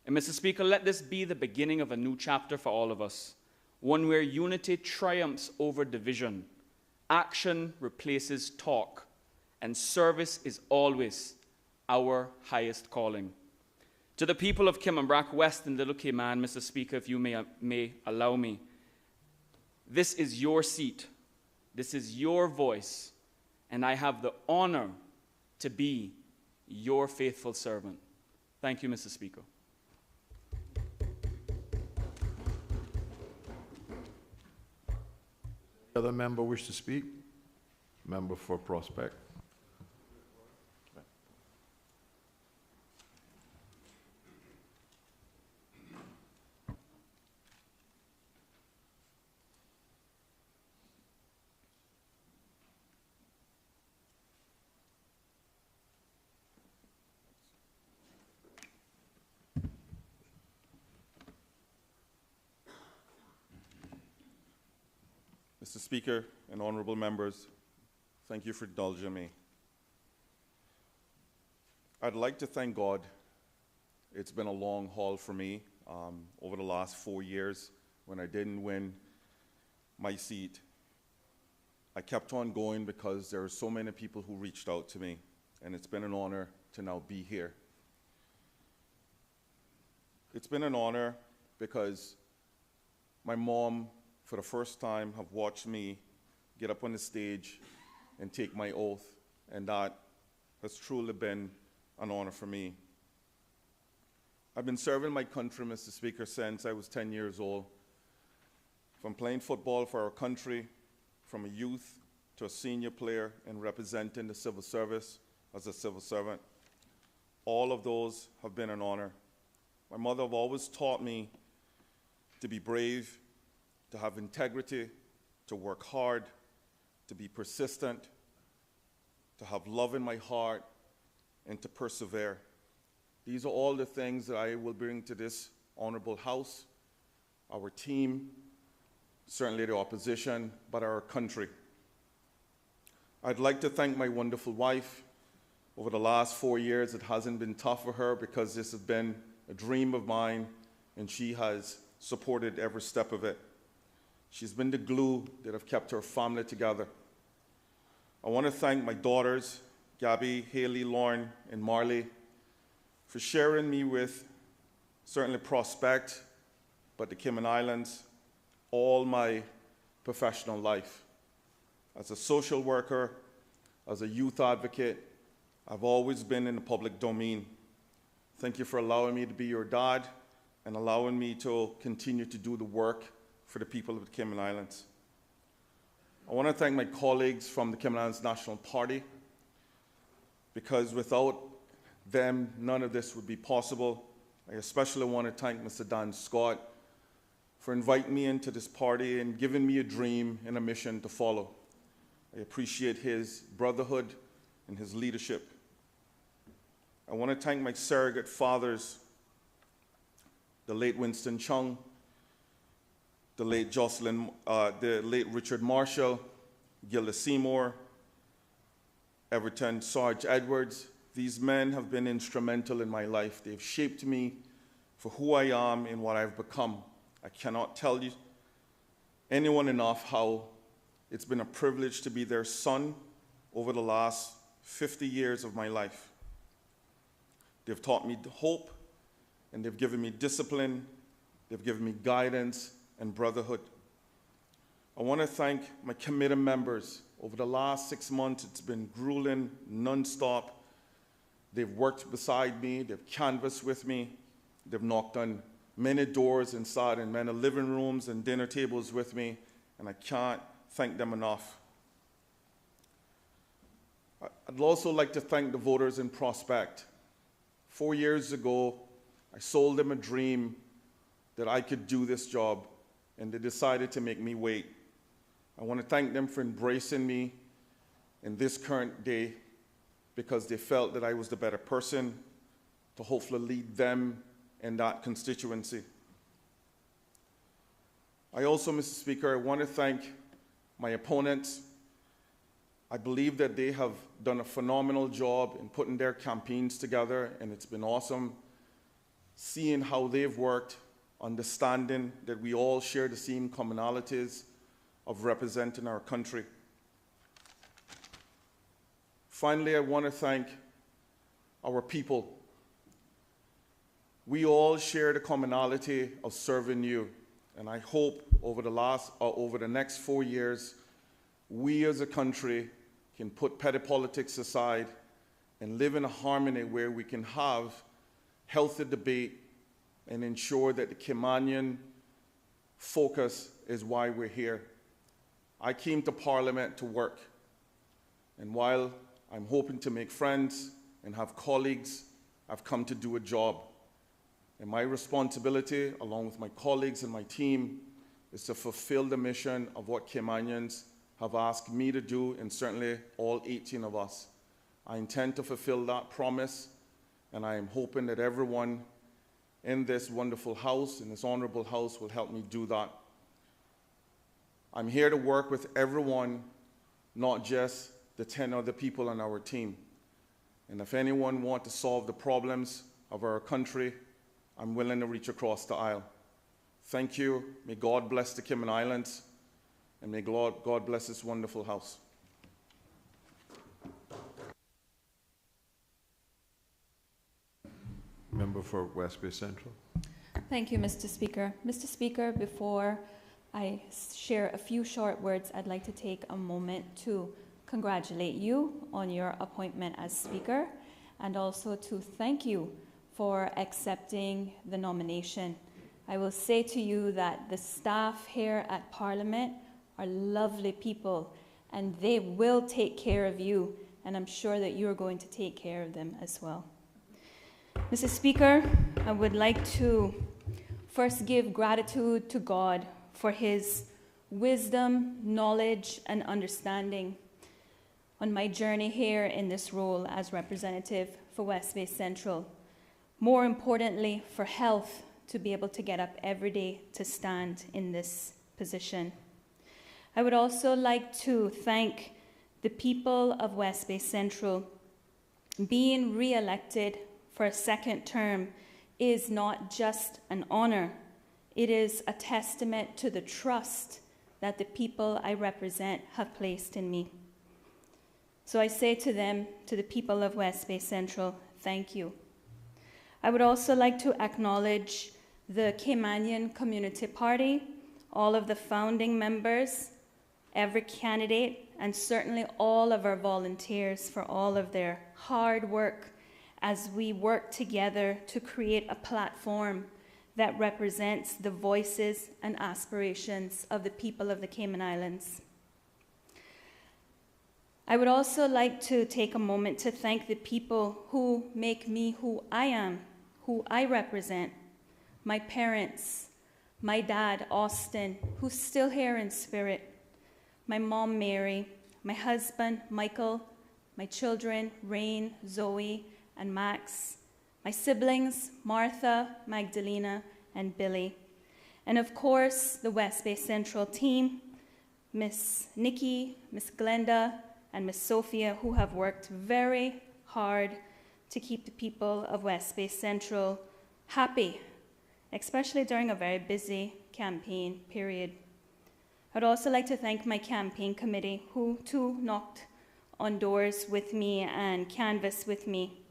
And Mr. Speaker, let this be the beginning of a new chapter for all of us, one where unity triumphs over division, action replaces talk, and service is always our highest calling. To the people of Cayman Brac West and Little Cayman, Mr. Speaker, if you may allow me, This is your seat. This is your voice. And I have the honor to be your faithful servant. Thank you, Mr. Speaker. Other member wish to speak? Member for Prospect. Mr. Speaker and honorable members, thank you for indulging me. I'd like to thank God. It's been a long haul for me over the last 4 years when I didn't win my seat. I kept on going because there are so many people who reached out to me, and it's been an honor to now be here. It's been an honor because my mom, for the first time, have watched me get up on the stage and take my oath, and that has truly been an honor for me. I've been serving my country, Mr. Speaker, since I was 10 years old. From playing football for our country, from a youth to a senior player, and representing the civil service as a civil servant. All of those have been an honor. My mother have always taught me to be brave, to have integrity, to work hard, to be persistent, to have love in my heart, and to persevere. These are all the things that I will bring to this honorable House, our team, certainly the opposition, but our country. I'd like to thank my wonderful wife. Over the last 4 years, it hasn't been tough for her because this has been a dream of mine, and she has supported every step of it. She's been the glue that have kept her family together. I want to thank my daughters, Gabby, Haley, Lauren, and Marley, for sharing me with certainly Prospect, but the Cayman Islands, all my professional life. As a social worker, as a youth advocate, I've always been in the public domain. Thank you for allowing me to be your dad and allowing me to continue to do the work for the people of the Cayman Islands. I want to thank my colleagues from the Cayman Islands National Party, because without them, none of this would be possible. I especially want to thank Mr. Dan Scott for inviting me into this party and giving me a dream and a mission to follow. I appreciate his brotherhood and his leadership. I want to thank my surrogate fathers, the late Winston Chung, the late Richard Marshall, Gilda Seymour, Everton Sarge Edwards. These men have been instrumental in my life. They've shaped me for who I am and what I've become. I cannot tell you anyone enough how it's been a privilege to be their son over the last 50 years of my life. They've taught me hope, and they've given me discipline, they've given me guidance and brotherhood. I want to thank my committee members. Over the last 6 months, it's been grueling, nonstop. They've worked beside me, they've canvassed with me, they've knocked on many doors inside in many living rooms and dinner tables with me, and I can't thank them enough. I'd also like to thank the voters in Prospect. 4 years ago, I sold them a dream that I could do this job, and they decided to make me wait. I want to thank them for embracing me in this current day, because they felt that I was the better person to hopefully lead them in that constituency. I also, Mr. Speaker, I want to thank my opponents. I believe that they have done a phenomenal job in putting their campaigns together, and it's been awesome seeing how they've worked, understanding that we all share the same commonalities of representing our country. Finally, I want to thank our people. We all share the commonality of serving you, and I hope over the next 4 years, we as a country can put petty politics aside and live in a harmony where we can have healthy debate and ensure that the Kimanian focus is why we're here. I came to Parliament to work, and while I'm hoping to make friends and have colleagues, I've come to do a job. And my responsibility, along with my colleagues and my team, is to fulfill the mission of what Kimanians have asked me to do, and certainly all 18 of us. I intend to fulfill that promise, and I am hoping that everyone in this wonderful house, in this honorable house, will help me do that. I'm here to work with everyone, not just the 10 other people on our team. And if anyone wants to solve the problems of our country, I'm willing to reach across the aisle. Thank you. May God bless the Cayman Islands, and may God bless this wonderful house. Member for West Bay Central. Thank you, Mr. Speaker. Mr. Speaker, before I share a few short words, I'd like to take a moment to congratulate you on your appointment as Speaker, and also to thank you for accepting the nomination. I will say to you that the staff here at Parliament are lovely people, and they will take care of you, and I'm sure that you're going to take care of them as well. Mr. Speaker, I would like to first give gratitude to God for his wisdom, knowledge, and understanding on my journey here in this role as representative for West Bay Central. More importantly, for health, to be able to get up every day to stand in this position. I would also like to thank the people of West Bay Central. Being re-elected for a second term is not just an honor, it is a testament to the trust that the people I represent have placed in me. So I say to them, to the people of West Bay Central, thank you. I would also like to acknowledge the Caymanian Community Party, all of the founding members, every candidate, and certainly all of our volunteers for all of their hard work as we work together to create a platform that represents the voices and aspirations of the people of the Cayman Islands. I would also like to take a moment to thank the people who make me who I am, who I represent. My parents, my dad, Austin, who's still here in spirit, my mom, Mary, my husband, Michael, my children, Rain, Zoe, and Max, my siblings, Martha, Magdalena, and Billy, and of course, the West Bay Central team, Miss Nikki, Miss Glenda, and Miss Sophia, who have worked very hard to keep the people of West Bay Central happy, especially during a very busy campaign period. I'd also like to thank my campaign committee, who too knocked on doors with me and canvassed with me.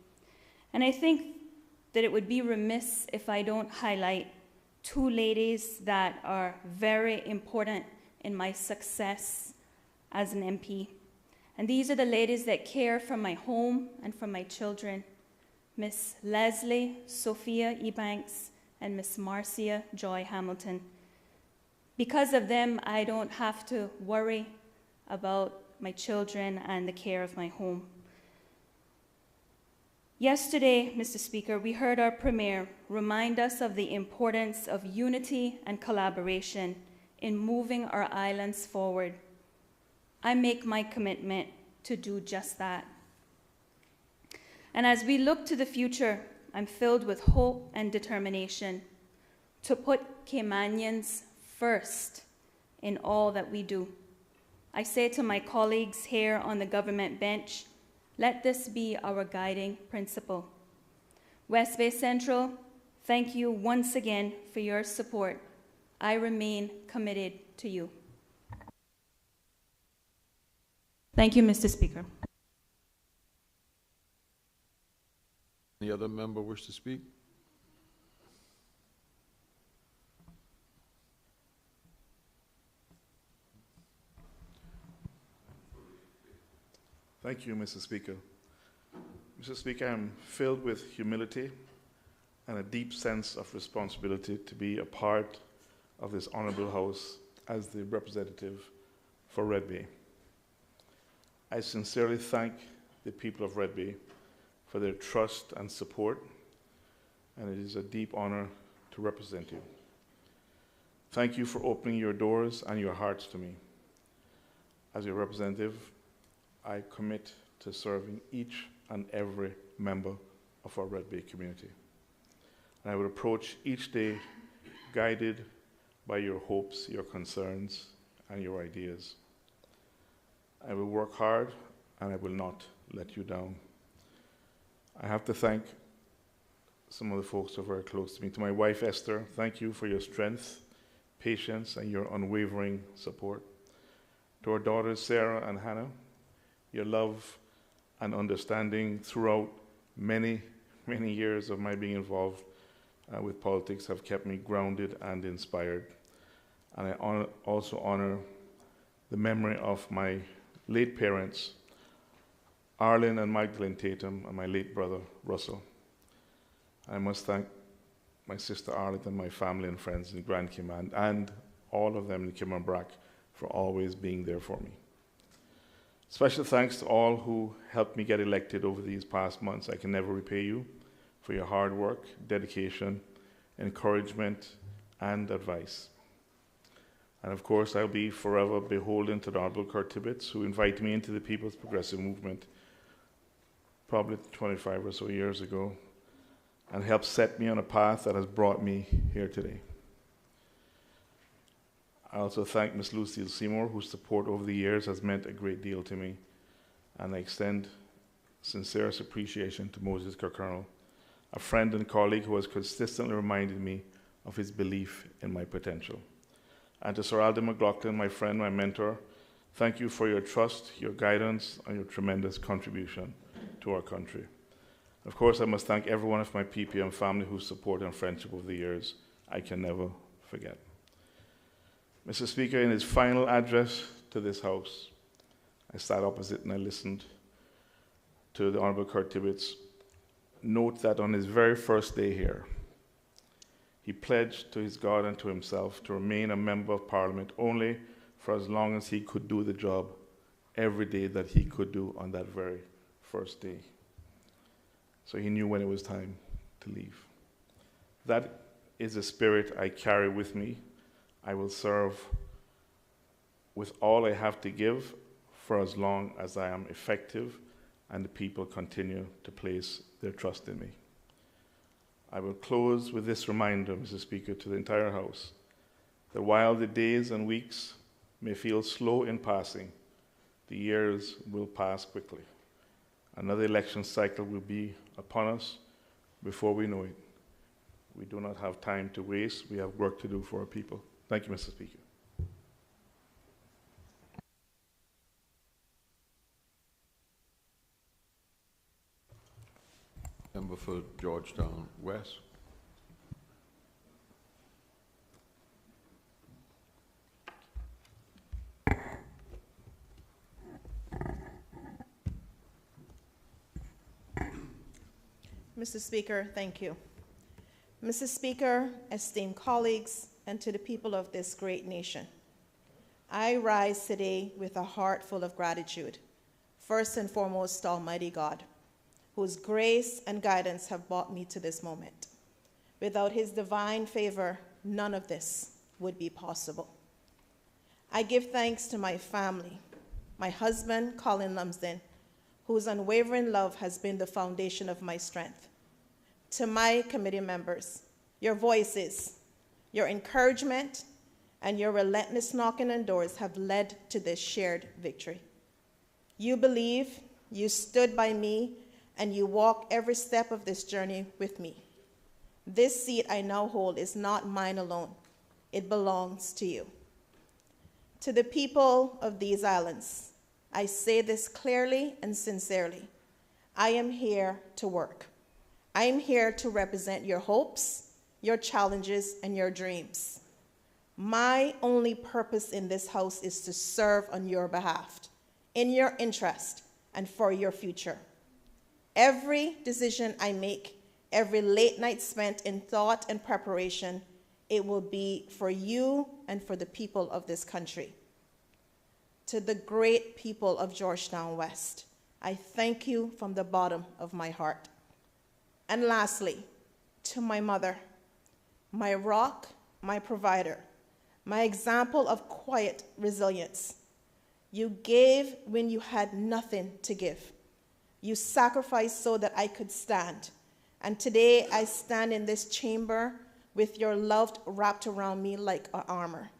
And I think that it would be remiss if I don't highlight two ladies that are very important in my success as an MP. And these are the ladies that care for my home and for my children, Miss Leslie Sophia Ebanks and Miss Marcia Joy Hamilton. Because of them, I don't have to worry about my children and the care of my home. Yesterday, Mr. Speaker, we heard our Premier remind us of the importance of unity and collaboration in moving our islands forward. I make my commitment to do just that. And as we look to the future, I'm filled with hope and determination to put Caymanians first in all that we do. I say to my colleagues here on the government bench, let this be our guiding principle. West Bay Central, thank you once again for your support. I remain committed to you. Thank you, Mr. Speaker. Any other member wish to speak? Thank you, Mr. Speaker. Mr. Speaker, I'm filled with humility and a deep sense of responsibility to be a part of this honorable House as the representative for Red Bay. I sincerely thank the people of Red Bay for their trust and support, and it is a deep honor to represent you. Thank you for opening your doors and your hearts to me. As your representative, I commit to serving each and every member of our Red Bay community. And I will approach each day guided by your hopes, your concerns, and your ideas. I will work hard, and I will not let you down. I have to thank some of the folks who are very close to me. To my wife, Esther, thank you for your strength, patience, and your unwavering support. To our daughters, Sarah and Hannah, your love and understanding throughout many, many years of my being involved with politics have kept me grounded and inspired. And I also honor the memory of my late parents, Arlen and Magdalene Tatum, and my late brother, Russell. I must thank my sister Arlette and my family and friends in Grand Cayman, and all of them in Cayman Brac for always being there for me. Special thanks to all who helped me get elected over these past months. I can never repay you for your hard work, dedication, encouragement, and advice. And of course, I'll be forever beholden to the Honorable Kurt Tibbetts, who invited me into the People's Progressive Movement probably 25 or so years ago, and helped set me on a path that has brought me here today. I also thank Ms. Lucille Seymour, whose support over the years has meant a great deal to me, and I extend sincerest appreciation to Moses Kirkernel, a friend and colleague who has consistently reminded me of his belief in my potential. And to Sir Alden McLaughlin, my friend, my mentor, thank you for your trust, your guidance, and your tremendous contribution to our country. Of course, I must thank every one of my PPM family whose support and friendship over the years I can never forget. Mr. Speaker, in his final address to this House, I sat opposite and I listened to the Honorable Kurt Tibbetts note that on his very first day here, he pledged to his God and to himself to remain a member of Parliament only for as long as he could do the job every day that he could do on that very first day. So he knew when it was time to leave. That is the spirit I carry with me. I will serve with all I have to give for as long as I am effective and the people continue to place their trust in me. I will close with this reminder, Mr. Speaker, to the entire House, that while the days and weeks may feel slow in passing, the years will pass quickly. Another election cycle will be upon us before we know it. We do not have time to waste. We have work to do for our people. Thank you, Mr. Speaker. Member for Georgetown West. Mr. Speaker, thank you. Mr. Speaker, esteemed colleagues, and to the people of this great nation, I rise today with a heart full of gratitude, first and foremost to Almighty God, whose grace and guidance have brought me to this moment. Without his divine favor, none of this would be possible. I give thanks to my family, my husband, Colin Lumsden, whose unwavering love has been the foundation of my strength. To my committee members, your voices, your encouragement, and your relentless knocking on doors have led to this shared victory. You believe, you stood by me, and you walk every step of this journey with me. This seat I now hold is not mine alone. It belongs to you. To the people of these islands, I say this clearly and sincerely. I am here to work. I am here to represent your hopes, your challenges, and your dreams. My only purpose in this House is to serve on your behalf, in your interest, and for your future. Every decision I make, every late night spent in thought and preparation, it will be for you and for the people of this country. To the great people of Georgetown West, I thank you from the bottom of my heart. And lastly, to my mother, my rock, my provider, my example of quiet resilience. You gave when you had nothing to give. You sacrificed so that I could stand. And today I stand in this chamber with your love wrapped around me like an armor.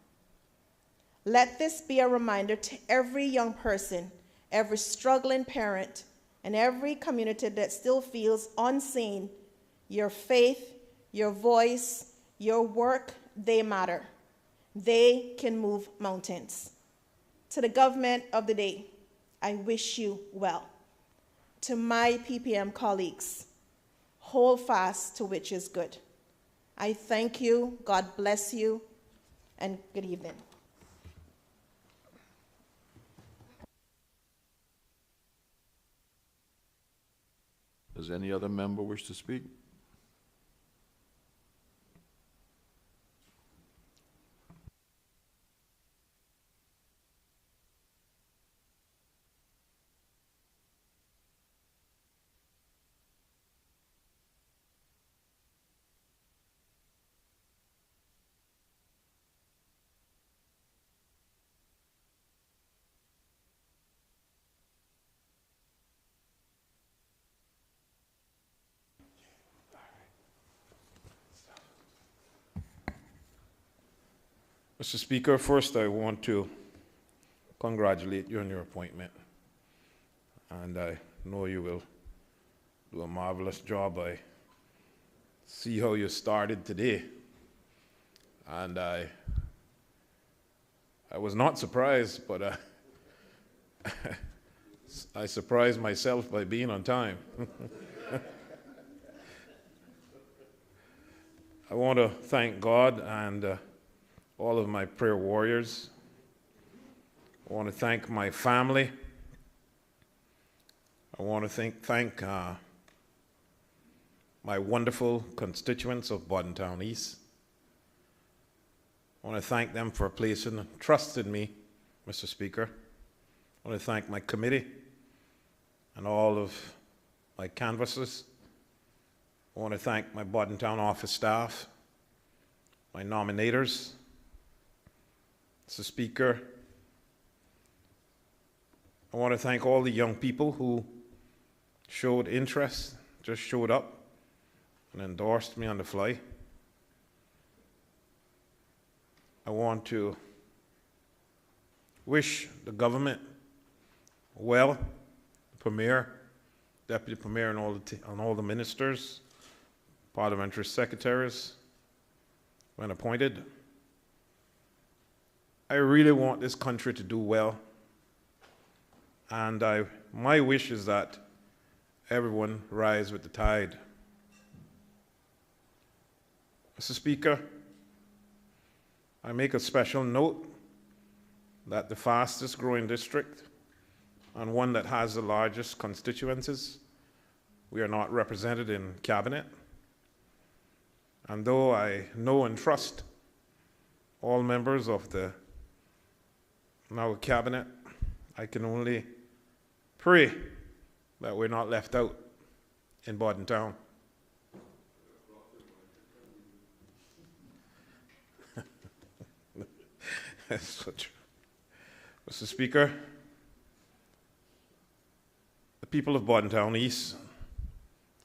Let this be a reminder to every young person, every struggling parent, and every community that still feels unseen. Your faith, your voice, your work, they matter. They can move mountains. To the government of the day, I wish you well. To my PPM colleagues, hold fast to which is good. I thank you, God bless you, and good evening. Does any other member wish to speak? Mr. Speaker, first I want to congratulate you on your appointment. And I know you will do a marvelous job. I see how you started today. And I was not surprised, but I surprised myself by being on time. I want to thank God and all of my prayer warriors. I want to thank my family. I want to thank my wonderful constituents of Bordentown East. I want to thank them for placing trust in me, Mr. Speaker. I want to thank my committee and all of my canvassers. I want to thank my Bordentown office staff, my nominators. Mr. Speaker, I want to thank all the young people who showed interest, just showed up and endorsed me on the fly. I want to wish the government well, the Premier, Deputy Premier, and all the ministers, parliamentary secretaries, when appointed. I really want this country to do well, and my wish is that everyone rise with the tide. Mr. Speaker, I make a special note that the fastest growing district and one that has the largest constituencies, we are not represented in cabinet. And though I know and trust all members of the now cabinet, I can only pray that we're not left out in Bordentown. That's so true. Mr. Speaker, the people of Bordentown East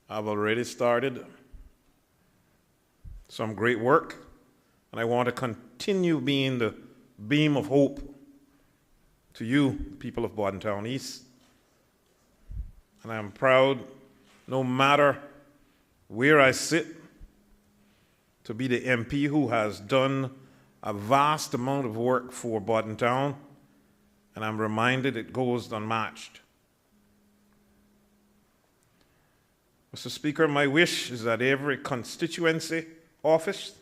have already started some great work, and I want to continue being the beam of hope to you, the people of Bordentown East. And I'm proud, no matter where I sit, to be the MP who has done a vast amount of work for Bordentown, and I'm reminded it goes unmatched. Mr. Speaker, my wish is that every constituency office,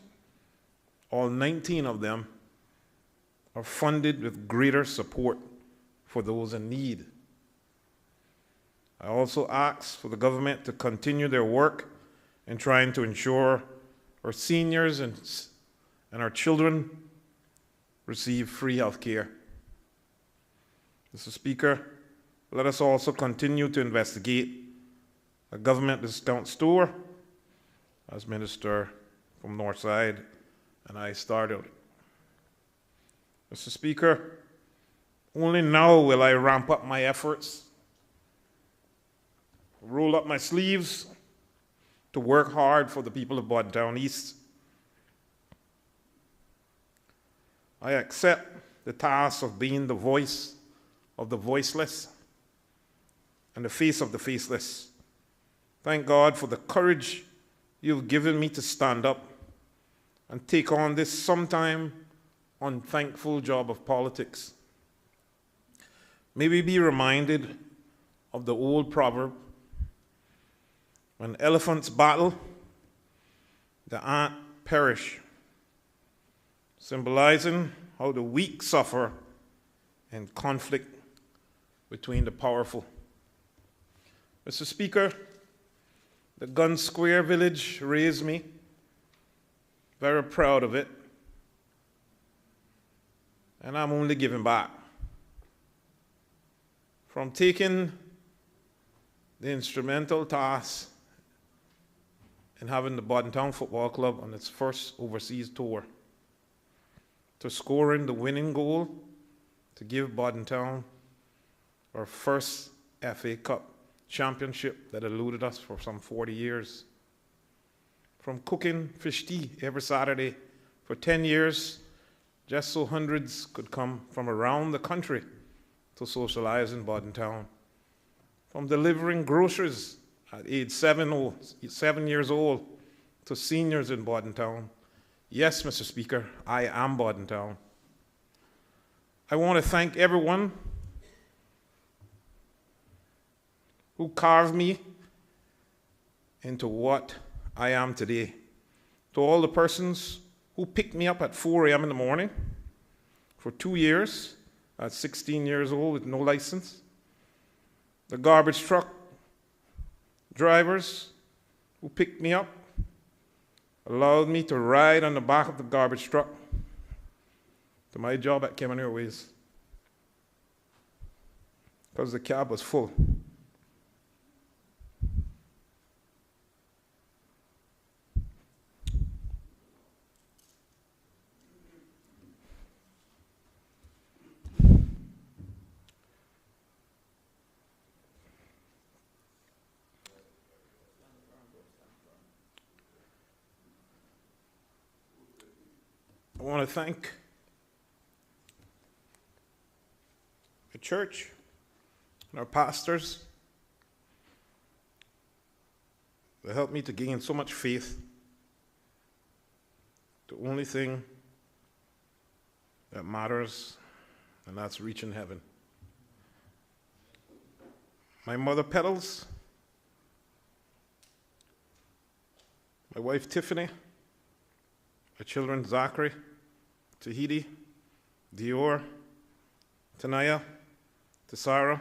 all 19 of them, are funded with greater support for those in need. I also ask for the government to continue their work in trying to ensure our seniors and our children receive free health care. Mr. Speaker, let us also continue to investigate a government discount store, as Minister from Northside and I started. Mr. Speaker, only now will I ramp up my efforts, roll up my sleeves to work hard for the people of Bordentown East. I accept the task of being the voice of the voiceless and the face of the faceless. Thank God for the courage you've given me to stand up and take on this sometime unthankful job of politics. May we be reminded of the old proverb, when elephants battle, the ant perish, symbolizing how the weak suffer in conflict between the powerful. Mr. Speaker, the Gun Square village raised me, very proud of it, and I'm only giving back. From taking the instrumental task in having the Bordentown Football Club on its first overseas tour, to scoring the winning goal to give Bordentown our first FA Cup championship that eluded us for some 40 years. From cooking fish tea every Saturday for 10 years, just so hundreds could come from around the country to socialize in Bordentown. From delivering groceries at age 7 years old to seniors in Bordentown. Yes, Mr. Speaker, I am Bordentown. I want to thank everyone who carved me into what I am today. To all the persons who picked me up at 4 a.m. in the morning for 2 years, at 16 years old with no license. The garbage truck drivers who picked me up, allowed me to ride on the back of the garbage truck to my job at Cayman Airways because the cab was full. I want to thank the church and our pastors that helped me to gain so much faith. The only thing that matters, and that's reaching heaven. My mother Petals, my wife Tiffany, my children Zachary, Tahiti, Dior, Tanaya, Tessara,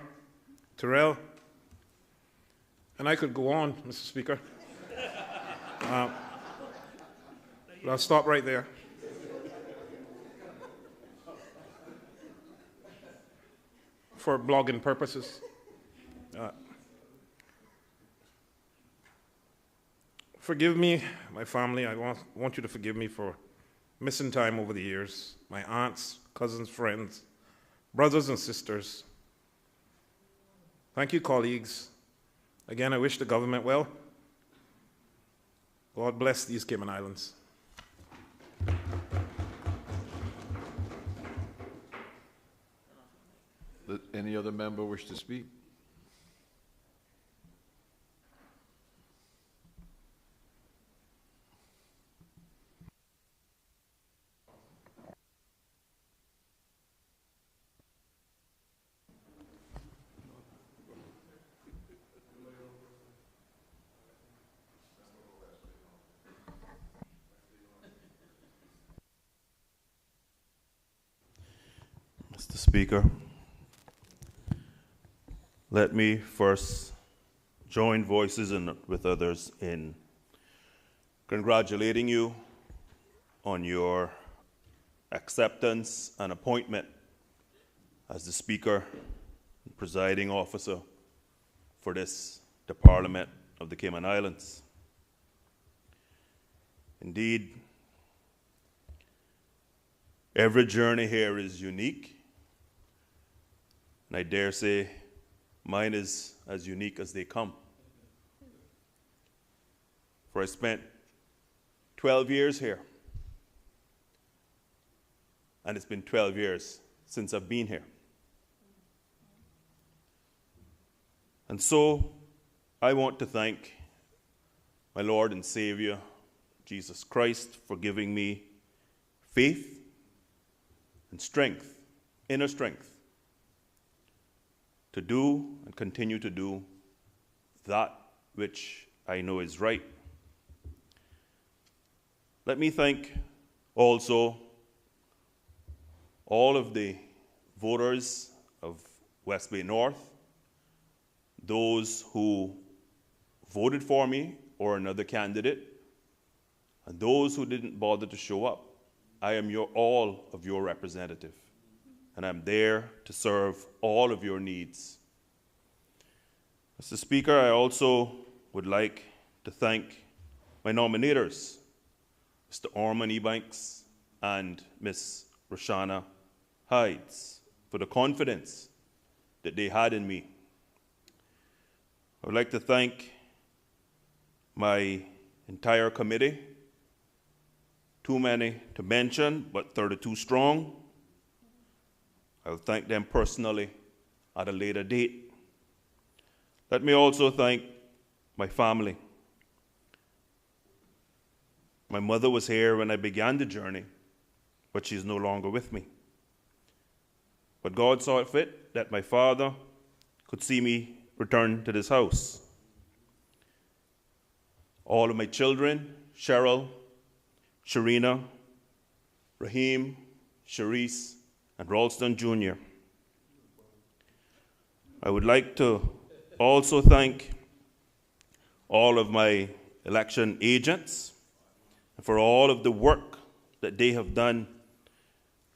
Terrell, and I could go on, Mr. Speaker. But I'll stop right there. For blogging purposes. Forgive me, my family. I want you to forgive me for missing time over the years. My aunts, cousins, friends, brothers and sisters. Thank you, colleagues. Again, I wish the government well. God bless these Cayman Islands. Does any other member wish to speak? Mr. Speaker, let me first join voices with others in congratulating you on your acceptance and appointment as the Speaker and presiding officer for the Parliament of the Cayman Islands. Indeed, every journey here is unique, and I dare say mine is as unique as they come. For I spent 12 years here, and it's been 12 years since I've been here. And so I want to thank my Lord and Savior, Jesus Christ, for giving me faith and strength, inner strength, to do and continue to do that which I know is right. Let me thank also all of the voters of West Bay North, those who voted for me or another candidate, and those who didn't bother to show up. I am all of your representative, and I'm there to serve all of your needs. Mr. Speaker, I also would like to thank my nominators, Mr. Orman Ebanks and Ms. Roshana Hides, for the confidence that they had in me. I would like to thank my entire committee, too many to mention, but 32 strong. I will thank them personally at a later date. Let me also thank my family. My mother was here when I began the journey, but she's no longer with me. But God saw it fit that my father could see me return to this house. All of my children, Cheryl, Sharina, Raheem, Sharice, and Ralston Jr. I would like to also thank all of my election agents for all of the work that they have done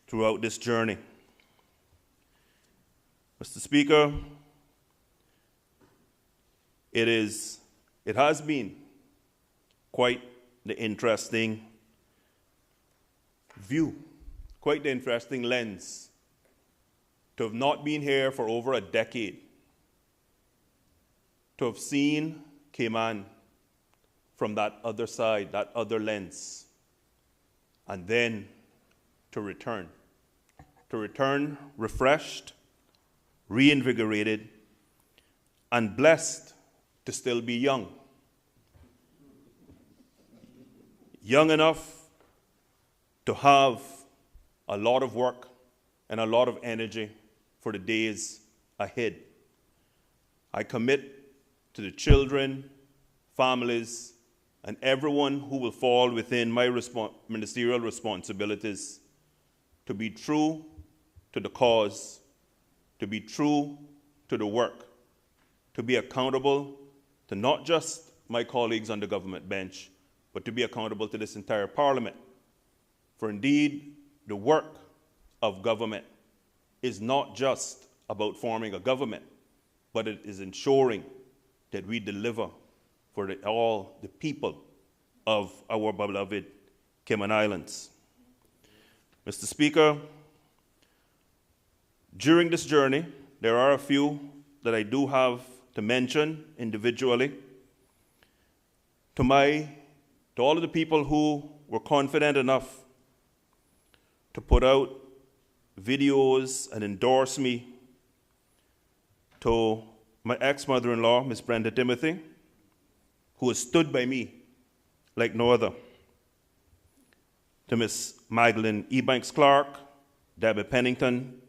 throughout this journey. Mr. Speaker, it has been quite the interesting view, quite the interesting lens to have not been here for over a decade, to have seen Cayman from that other side, that other lens, and then to return refreshed, reinvigorated, and blessed to still be young. Young enough to have a lot of work and a lot of energy for the days ahead. I commit to the children, families, and everyone who will fall within my ministerial responsibilities to be true to the cause, to be true to the work, to be accountable to not just my colleagues on the government bench, but to be accountable to this entire Parliament. For indeed, the work of government is not just about forming a government, but it is ensuring that we deliver for all the people of our beloved Cayman Islands. Mr. Speaker, during this journey, there are a few that I do have to mention individually. To all of the people who were confident enough to put out videos and endorse me, to my ex-mother-in-law, Miss Brenda Timothy, who has stood by me like no other, to Miss Magdalene Ebanks Clark, Debbie Pennington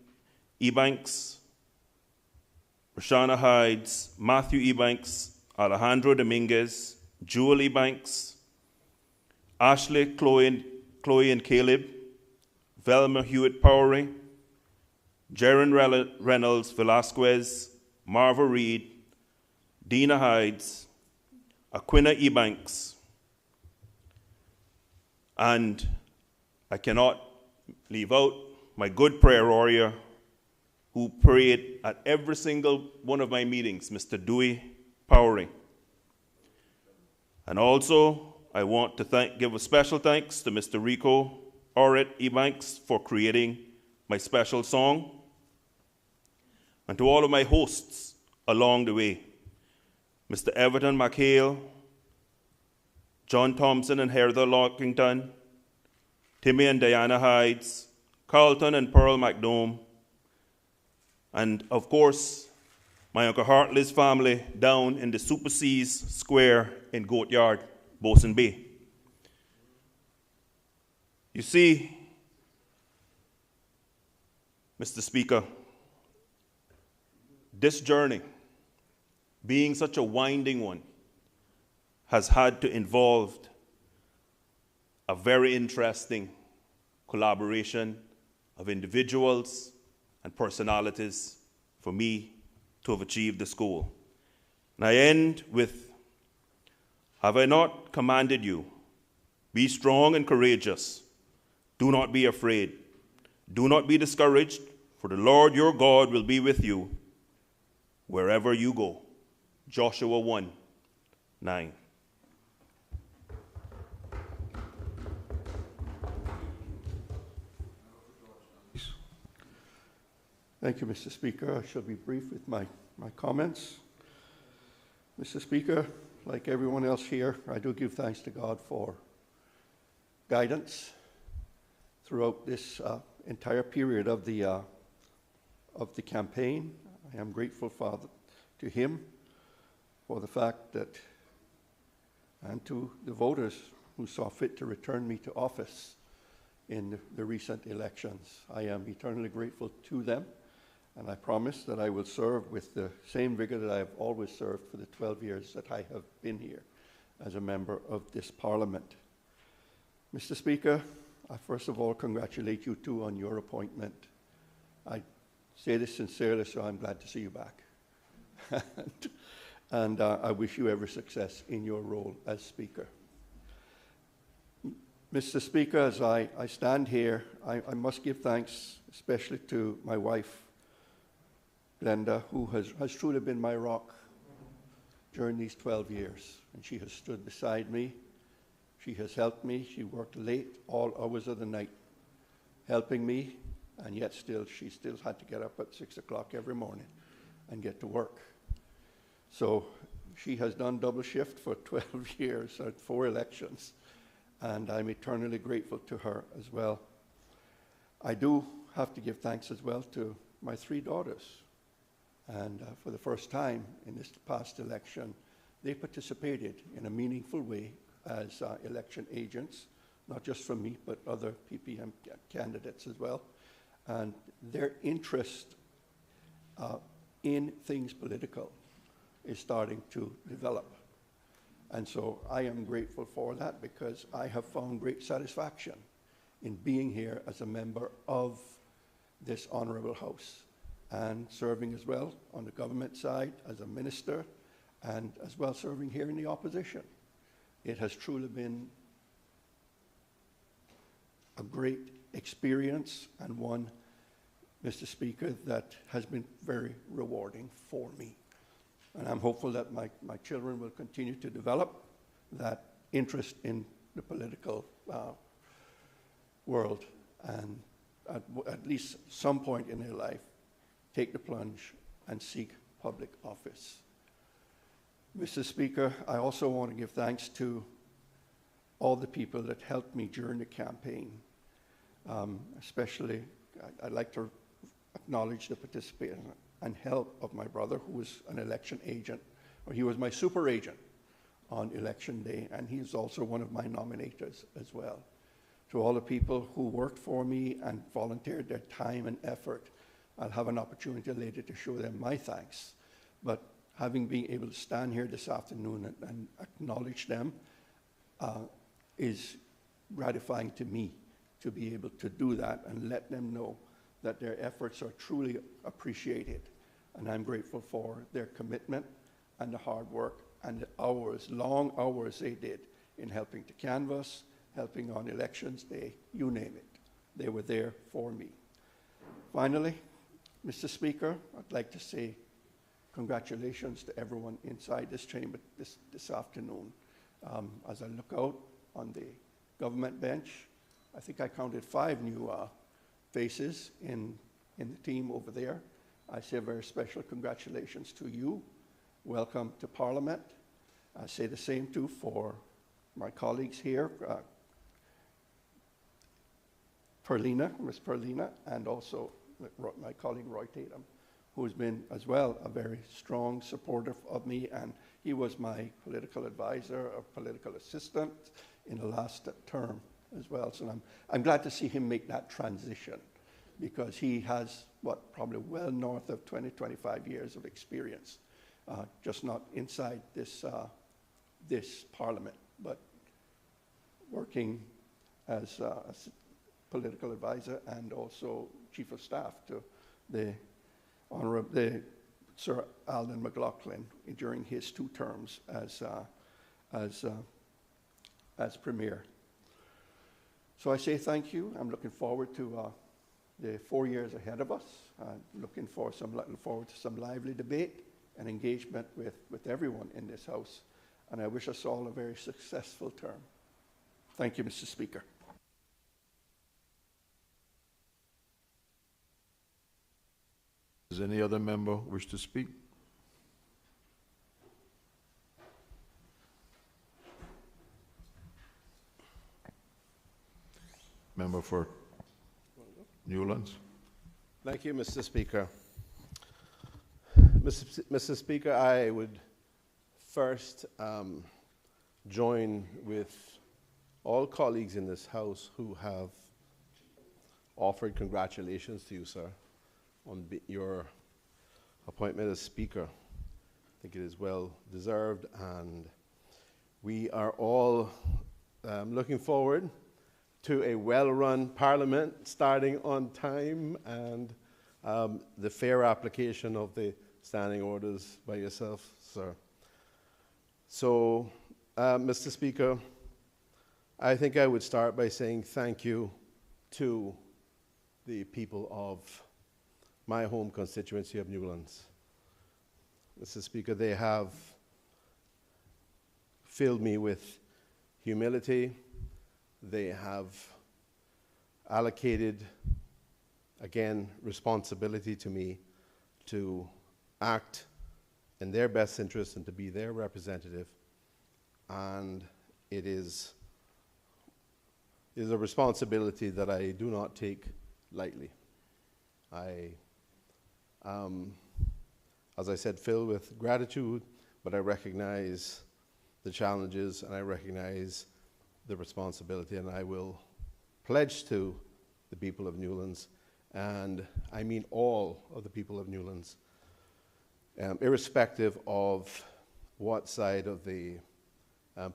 Ebanks, Roshana Hides, Matthew Ebanks, Alejandro Dominguez, Jewel Ebanks, Ashley, Chloe and Caleb, Velma Hewitt Powery, Jaron Reynolds Velasquez, Marva Reed, Dina Hides, Aquina Ebanks, and I cannot leave out my good prayer warrior who prayed at every single one of my meetings, Mr. Dewey Powery. And also, I want to give a special thanks to Mr. Rico Oret Ebanks for creating my special song, and to all of my hosts along the way, Mr. Everton McHale, John Thompson and Heather Lockington, Timmy and Diana Hides, Carlton and Pearl McDome, and of course, my Uncle Hartley's family down in the Super C's Square in Goat Yard, Bosun Bay. You see, Mr. Speaker, this journey, being such a winding one, has had to involve a very interesting collaboration of individuals and personalities for me to have achieved this goal. And I end with, have I not commanded you, be strong and courageous, do not be afraid, do not be discouraged, for the Lord your God will be with you wherever you go. Joshua 1:9. Thank you, Mr. Speaker. I shall be brief with my comments. Mr. Speaker, like everyone else here, I do give thanks to God for guidance throughout this entire period of the campaign. I am grateful, Father, to him for the fact that, and to the voters who saw fit to return me to office in the recent elections. I am eternally grateful to them, and I promise that I will serve with the same vigor that I have always served for the 12 years that I have been here as a member of this Parliament. Mr. Speaker, I first of all congratulate you too on your appointment. I say this sincerely, so I'm glad to see you back. and I wish you every success in your role as Speaker. Mr. Speaker, as I stand here, I must give thanks especially to my wife, Glenda, who has truly been my rock during these 12 years. And she has stood beside me. She has helped me. She worked late all hours of the night helping me, and yet she still had to get up at 6 o'clock every morning and get to work. So she has done double shift for 12 years at 4 elections, and I'm eternally grateful to her as well. I do have to give thanks as well to my 3 daughters. And for the first time in this past election, they participated in a meaningful way as election agents, not just from me, but other PPM candidates as well. And their interest in things political is starting to develop. And so I am grateful for that, because I have found great satisfaction in being here as a member of this honorable House and serving as well on the government side as a minister, and as well serving here in the opposition. It has truly been a great experience, and one, Mr. Speaker, that has been very rewarding for me. And I'm hopeful that my children will continue to develop that interest in the political world, and at least some point in their life, take the plunge and seek public office. Mr. Speaker, I also want to give thanks to all the people that helped me during the campaign. Especially, I'd like to acknowledge the participation and help of my brother, who was an election agent, or he was my super agent on election day, and he's also one of my nominators as well. To all the people who worked for me and volunteered their time and effort, I'll have an opportunity later to show them my thanks. But having been able to stand here this afternoon and acknowledge them is gratifying to me, to be able to do that and let them know that their efforts are truly appreciated. And I'm grateful for their commitment and the hard work and the hours, long hours they did in helping to canvass, helping on elections day, you name it. They were there for me. Finally, Mr. Speaker, I'd like to say congratulations to everyone inside this chamber this afternoon. As I look out on the government bench, I think I counted 5 new faces in the team over there. I say a very special congratulations to you. Welcome to Parliament. I say the same too for my colleagues here, Miss Perlina, and also my colleague Roy Tatum, who has been as well a very strong supporter of me, and he was my political advisor or political assistant in the last term as well. So I'm glad to see him make that transition, because he has, probably well north of 20, 25 years of experience, just not inside this Parliament, but working as a political advisor and also chief of staff to the Sir Alden McLaughlin during his 2 terms as Premier. So I say thank you. I'm looking forward to the 4 years ahead of us. Looking forward to some lively debate and engagement with everyone in this House. And I wish us all a very successful term. Thank you, Mr. Speaker. Does any other member wish to speak? Member for Newlands. Thank you, Mr. Speaker. Mr. Speaker, I would first join with all colleagues in this House who have offered congratulations to you, sir, on your appointment as Speaker. I think it is well deserved, and we are all looking forward to a well-run Parliament starting on time, and the fair application of the standing orders by yourself, sir. So, Mr. Speaker, I think I would start by saying thank you to the people of my home constituency of Newlands. Mr. Speaker, they have filled me with humility. They have allocated, again, responsibility to me to act in their best interest and to be their representative. And it is a responsibility that I do not take lightly. I as I said, filled with gratitude, but I recognize the challenges and I recognize the responsibility, and I will pledge to the people of Newlands, and I mean all of the people of Newlands, irrespective of what side of the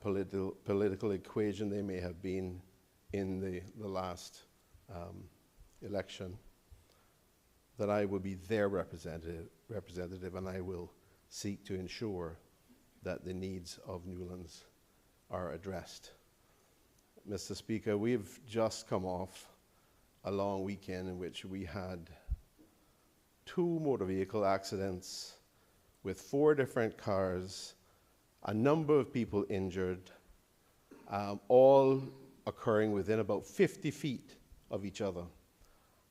political equation they may have been in the last election, that I will be their representative, and I will seek to ensure that the needs of Newlands are addressed. Mr. Speaker, we've just come off a long weekend in which we had 2 motor vehicle accidents with 4 different cars, a number of people injured, all occurring within about 50 feet of each other.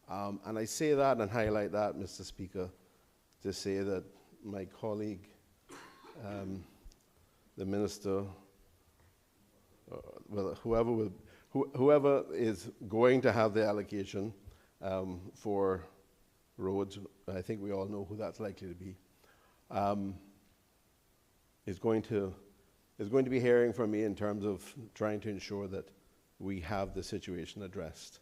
And I say that and highlight that, Mr. Speaker, to say that my colleague, the minister, well, whoever is going to have the allocation for roads, I think we all know who that's likely to be, is going to be hearing from me in terms of trying to ensure that we have the situation addressed.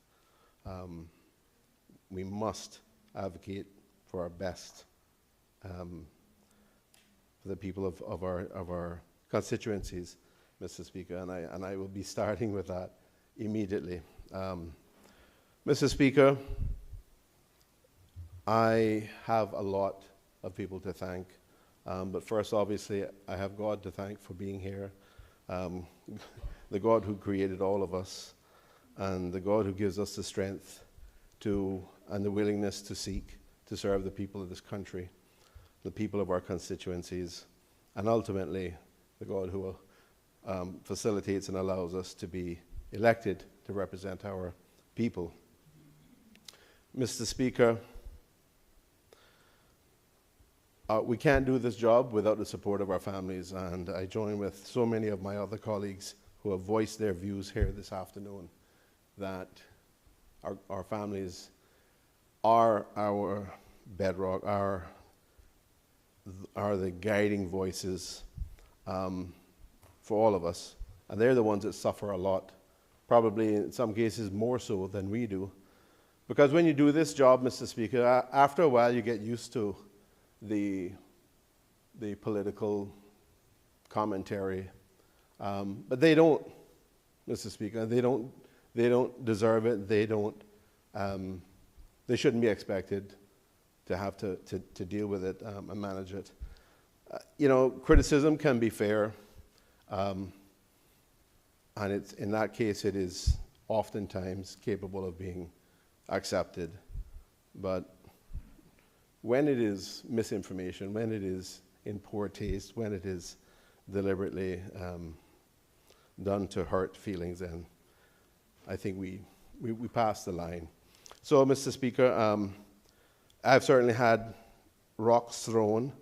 We must advocate for our best for the people of our constituencies, Mr. Speaker, and I will be starting with that immediately. Mr. Speaker, I have a lot of people to thank But first, obviously, I have God to thank for being here, the God who created all of us, and the God who gives us the strength to and the willingness to seek to serve the people of this country, the people of our constituencies, and ultimately the God who facilitates and allows us to be elected to represent our people. Mr. Speaker, we can't do this job without the support of our families, and I join with so many of my other colleagues who have voiced their views here this afternoon that our families are our bedrock, are the guiding voices for all of us. And they're the ones that suffer a lot, probably in some cases more so than we do. Because when you do this job, Mr. Speaker, after a while you get used to the political commentary. But they don't, Mr. Speaker, they don't deserve it. They shouldn't be expected to have to deal with it and manage it. You know, criticism can be fair, and in that case it is oftentimes capable of being accepted. But when it is misinformation, when it is in poor taste, when it is deliberately done to hurt feelings, then I think we pass the line. So, Mr. Speaker, I've certainly had rocks thrown.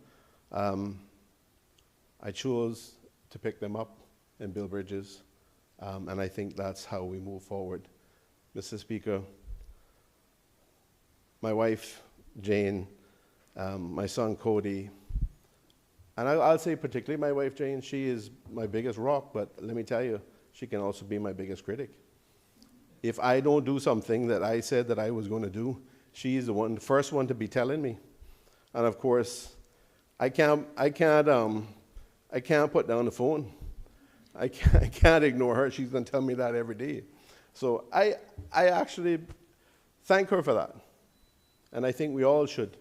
I chose to pick them up and build bridges, and I think that's how we move forward. Mr. Speaker, my wife, Jane, my son, Cody, and I'll say particularly my wife, Jane, she is my biggest rock, but let me tell you, she can also be my biggest critic. If I don't do something that I said that I was going to do, she's the first one to be telling me. And of course, I can't put down the phone. I can't ignore her. She's going to tell me that every day. So I actually thank her for that. And I think we all should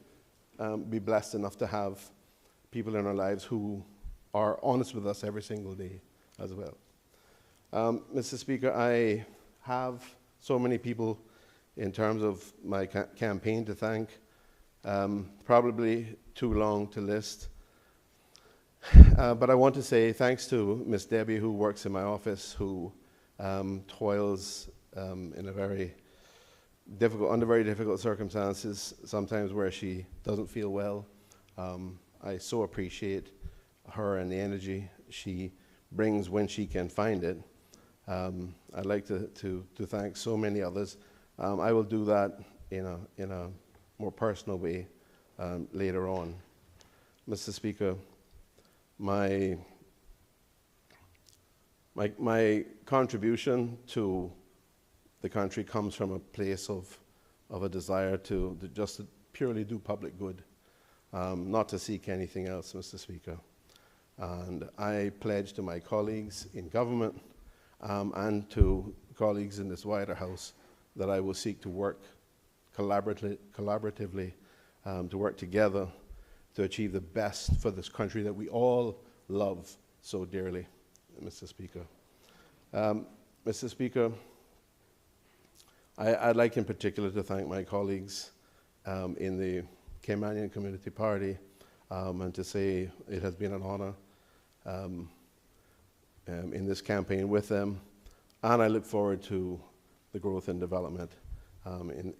be blessed enough to have people in our lives who are honest with us every single day as well. Mr. Speaker, I have so many people in terms of my campaign to thank, probably too long to list. But I want to say thanks to Miss Debbie, who works in my office, who toils under very difficult circumstances, sometimes where she doesn't feel well. I so appreciate her and the energy she brings when she can find it. I'd like to thank so many others. I will do that in a more personal way later on. Mr. Speaker, my contribution to the country comes from a place of a desire to just purely do public good, not to seek anything else, Mr. Speaker. And I pledge to my colleagues in government and to colleagues in this wider House that I will seek to work collaboratively, to work together to achieve the best for this country that we all love so dearly, Mr. Speaker. Mr. Speaker, I'd like in particular to thank my colleagues in the Caymanian Community Party and to say it has been an honor in this campaign with them, and I look forward to the growth and development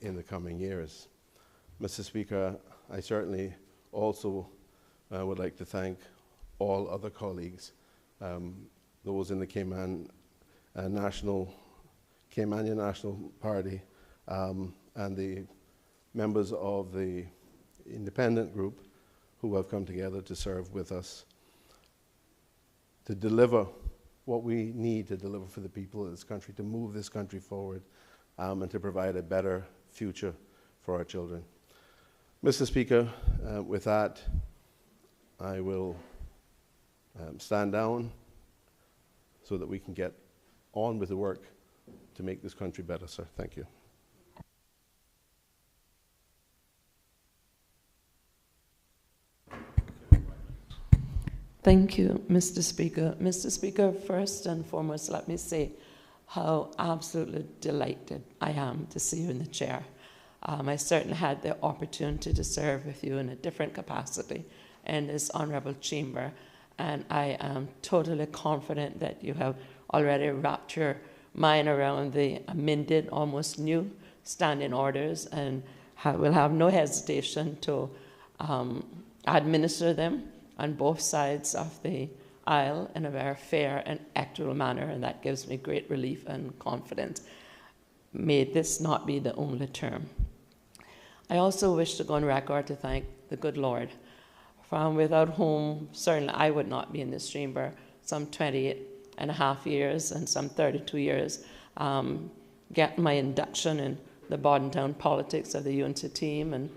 in the coming years. Mr. Speaker, I certainly also would like to thank all other colleagues, those in the Caymanian National Party and the members of the independent group who have come together to serve with us to deliver what we need to deliver for the people of this country, to move this country forward, and to provide a better future for our children. Mr. Speaker, with that, I will stand down so that we can get on with the work to make this country better, sir. Thank you. Thank you, Mr. Speaker. Mr. Speaker, first and foremost, let me say how absolutely delighted I am to see you in the chair. I certainly had the opportunity to serve with you in a different capacity in this honourable chamber, and I am totally confident that you have already wrapped your mind around the amended, almost new standing orders, and will have no hesitation to administer them on both sides of the aisle in a very fair and equitable manner, and that gives me great relief and confidence. May this not be the only term. I also wish to go on record to thank the good Lord, from without whom certainly I would not be in this chamber, some 28 and a half years and some 32 years, getting my induction in the Bordentown politics of the UNC team, and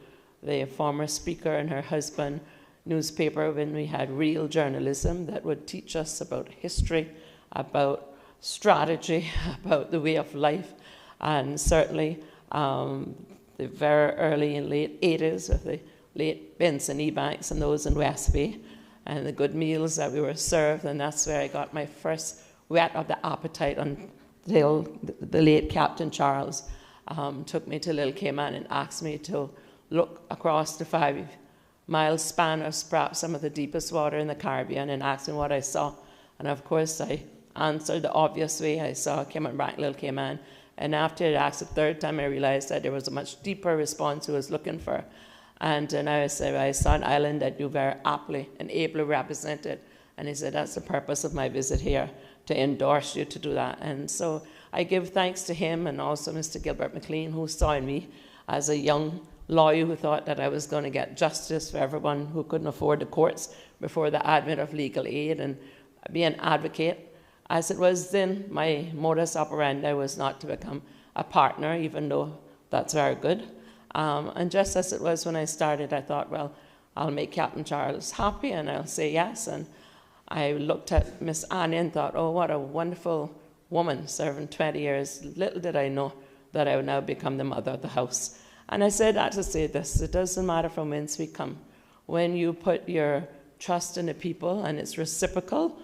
the former speaker and her husband newspaper when we had real journalism that would teach us about history, about strategy, about the way of life, and certainly the very early and late 80s of the late Benson Ebanks and those in West Bay, and the good meals that we were served, and that's where I got my first whet of the appetite until the late Captain Charles took me to Little Cayman and asked me to look across the 5-mile span of perhaps some of the deepest water in the Caribbean and asked me what I saw. And of course I answered the obvious way. I saw Cayman Brac, Little Cayman. And after I asked the third time, I realized that there was a much deeper response I was looking for. And I said, I saw an island that you very aptly and ably represented. And he said, that's the purpose of my visit here, to endorse you to do that. And so I give thanks to him and also Mr. Gilbert McLean, who saw in me as a young lawyer who thought that I was going to get justice for everyone who couldn't afford the courts before the advent of legal aid, and be an advocate. As it was then, my modus operandi was not to become a partner, even though that's very good. And just as it was when I started, I thought, well, I'll make Captain Charles happy and I'll say yes. And I looked at Miss Annie and thought, oh, what a wonderful woman serving 20 years. Little did I know that I would now become the mother of the house. And I said that to say this: it doesn't matter from whence we come. When you put your trust in the people and it's reciprocal,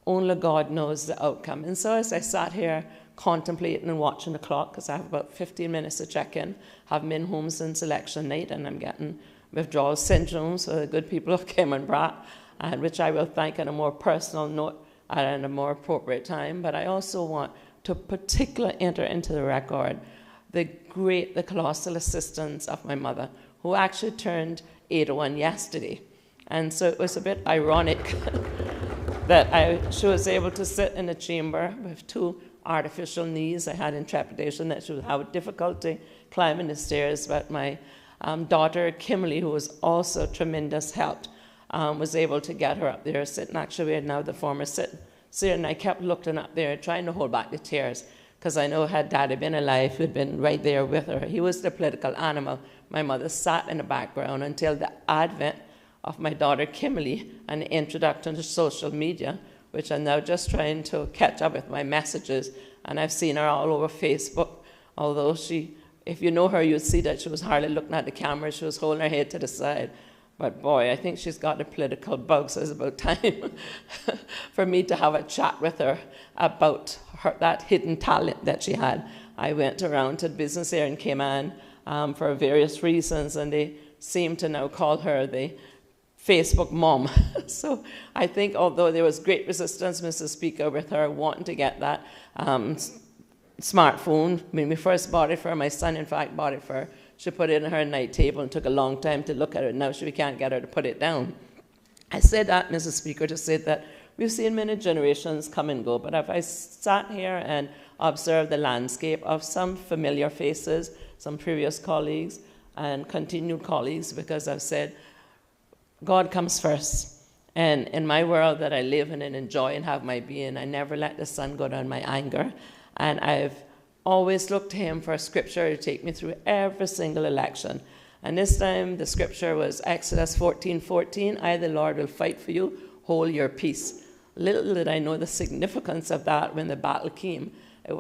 only God knows the outcome. And so as I sat here contemplating and watching the clock, because I have about 15 minutes to check in, haven't been home since election night, and I'm getting withdrawal syndrome, so the good people of Cayman Brac, and which I will thank on a more personal note at a more appropriate time. But I also want to particularly enter into the record the colossal assistance of my mother, who actually turned 81 yesterday. And so it was a bit ironic that she was able to sit in a chamber with 2 artificial knees. I had in trepidation that she would have difficulty climbing the stairs, but my daughter, Kimberly, who was also tremendous help, was able to get her up there, sitting actually where now the former sit, and I kept looking up there, trying to hold back the tears, because I know had Daddy been alive, he'd been right there with her. He was the political animal. My mother sat in the background until the advent of my daughter Kimberly and the introduction to social media, which I'm now just trying to catch up with my messages. And I've seen her all over Facebook, although if you know her, you'd see that she was hardly looking at the camera. She was holding her head to the side. But boy, I think she's got a political bug, so it's about time for me to have a chat with her about that hidden talent that she had. I went around to business here in Cayman for various reasons, and they seem to now call her the Facebook mom. So I think although there was great resistance, Mr. Speaker, with her wanting to get that smartphone, when we first bought it for her, my son in fact bought it for her, she put it in her night table and took a long time to look at it. Now we can't get her to put it down. I said that, Mr. Speaker, to say that we've seen many generations come and go, but if I sat here and observed the landscape of some familiar faces, some previous colleagues and continued colleagues, because I've said God comes first. And in my world that I live in and enjoy and have my being, I never let the sun go down my anger. And I've always looked to him for a scripture to take me through every single election. And this time the scripture was Exodus 14:14, I, the Lord, will fight for you, hold your peace. Little did I know the significance of that when the battle came.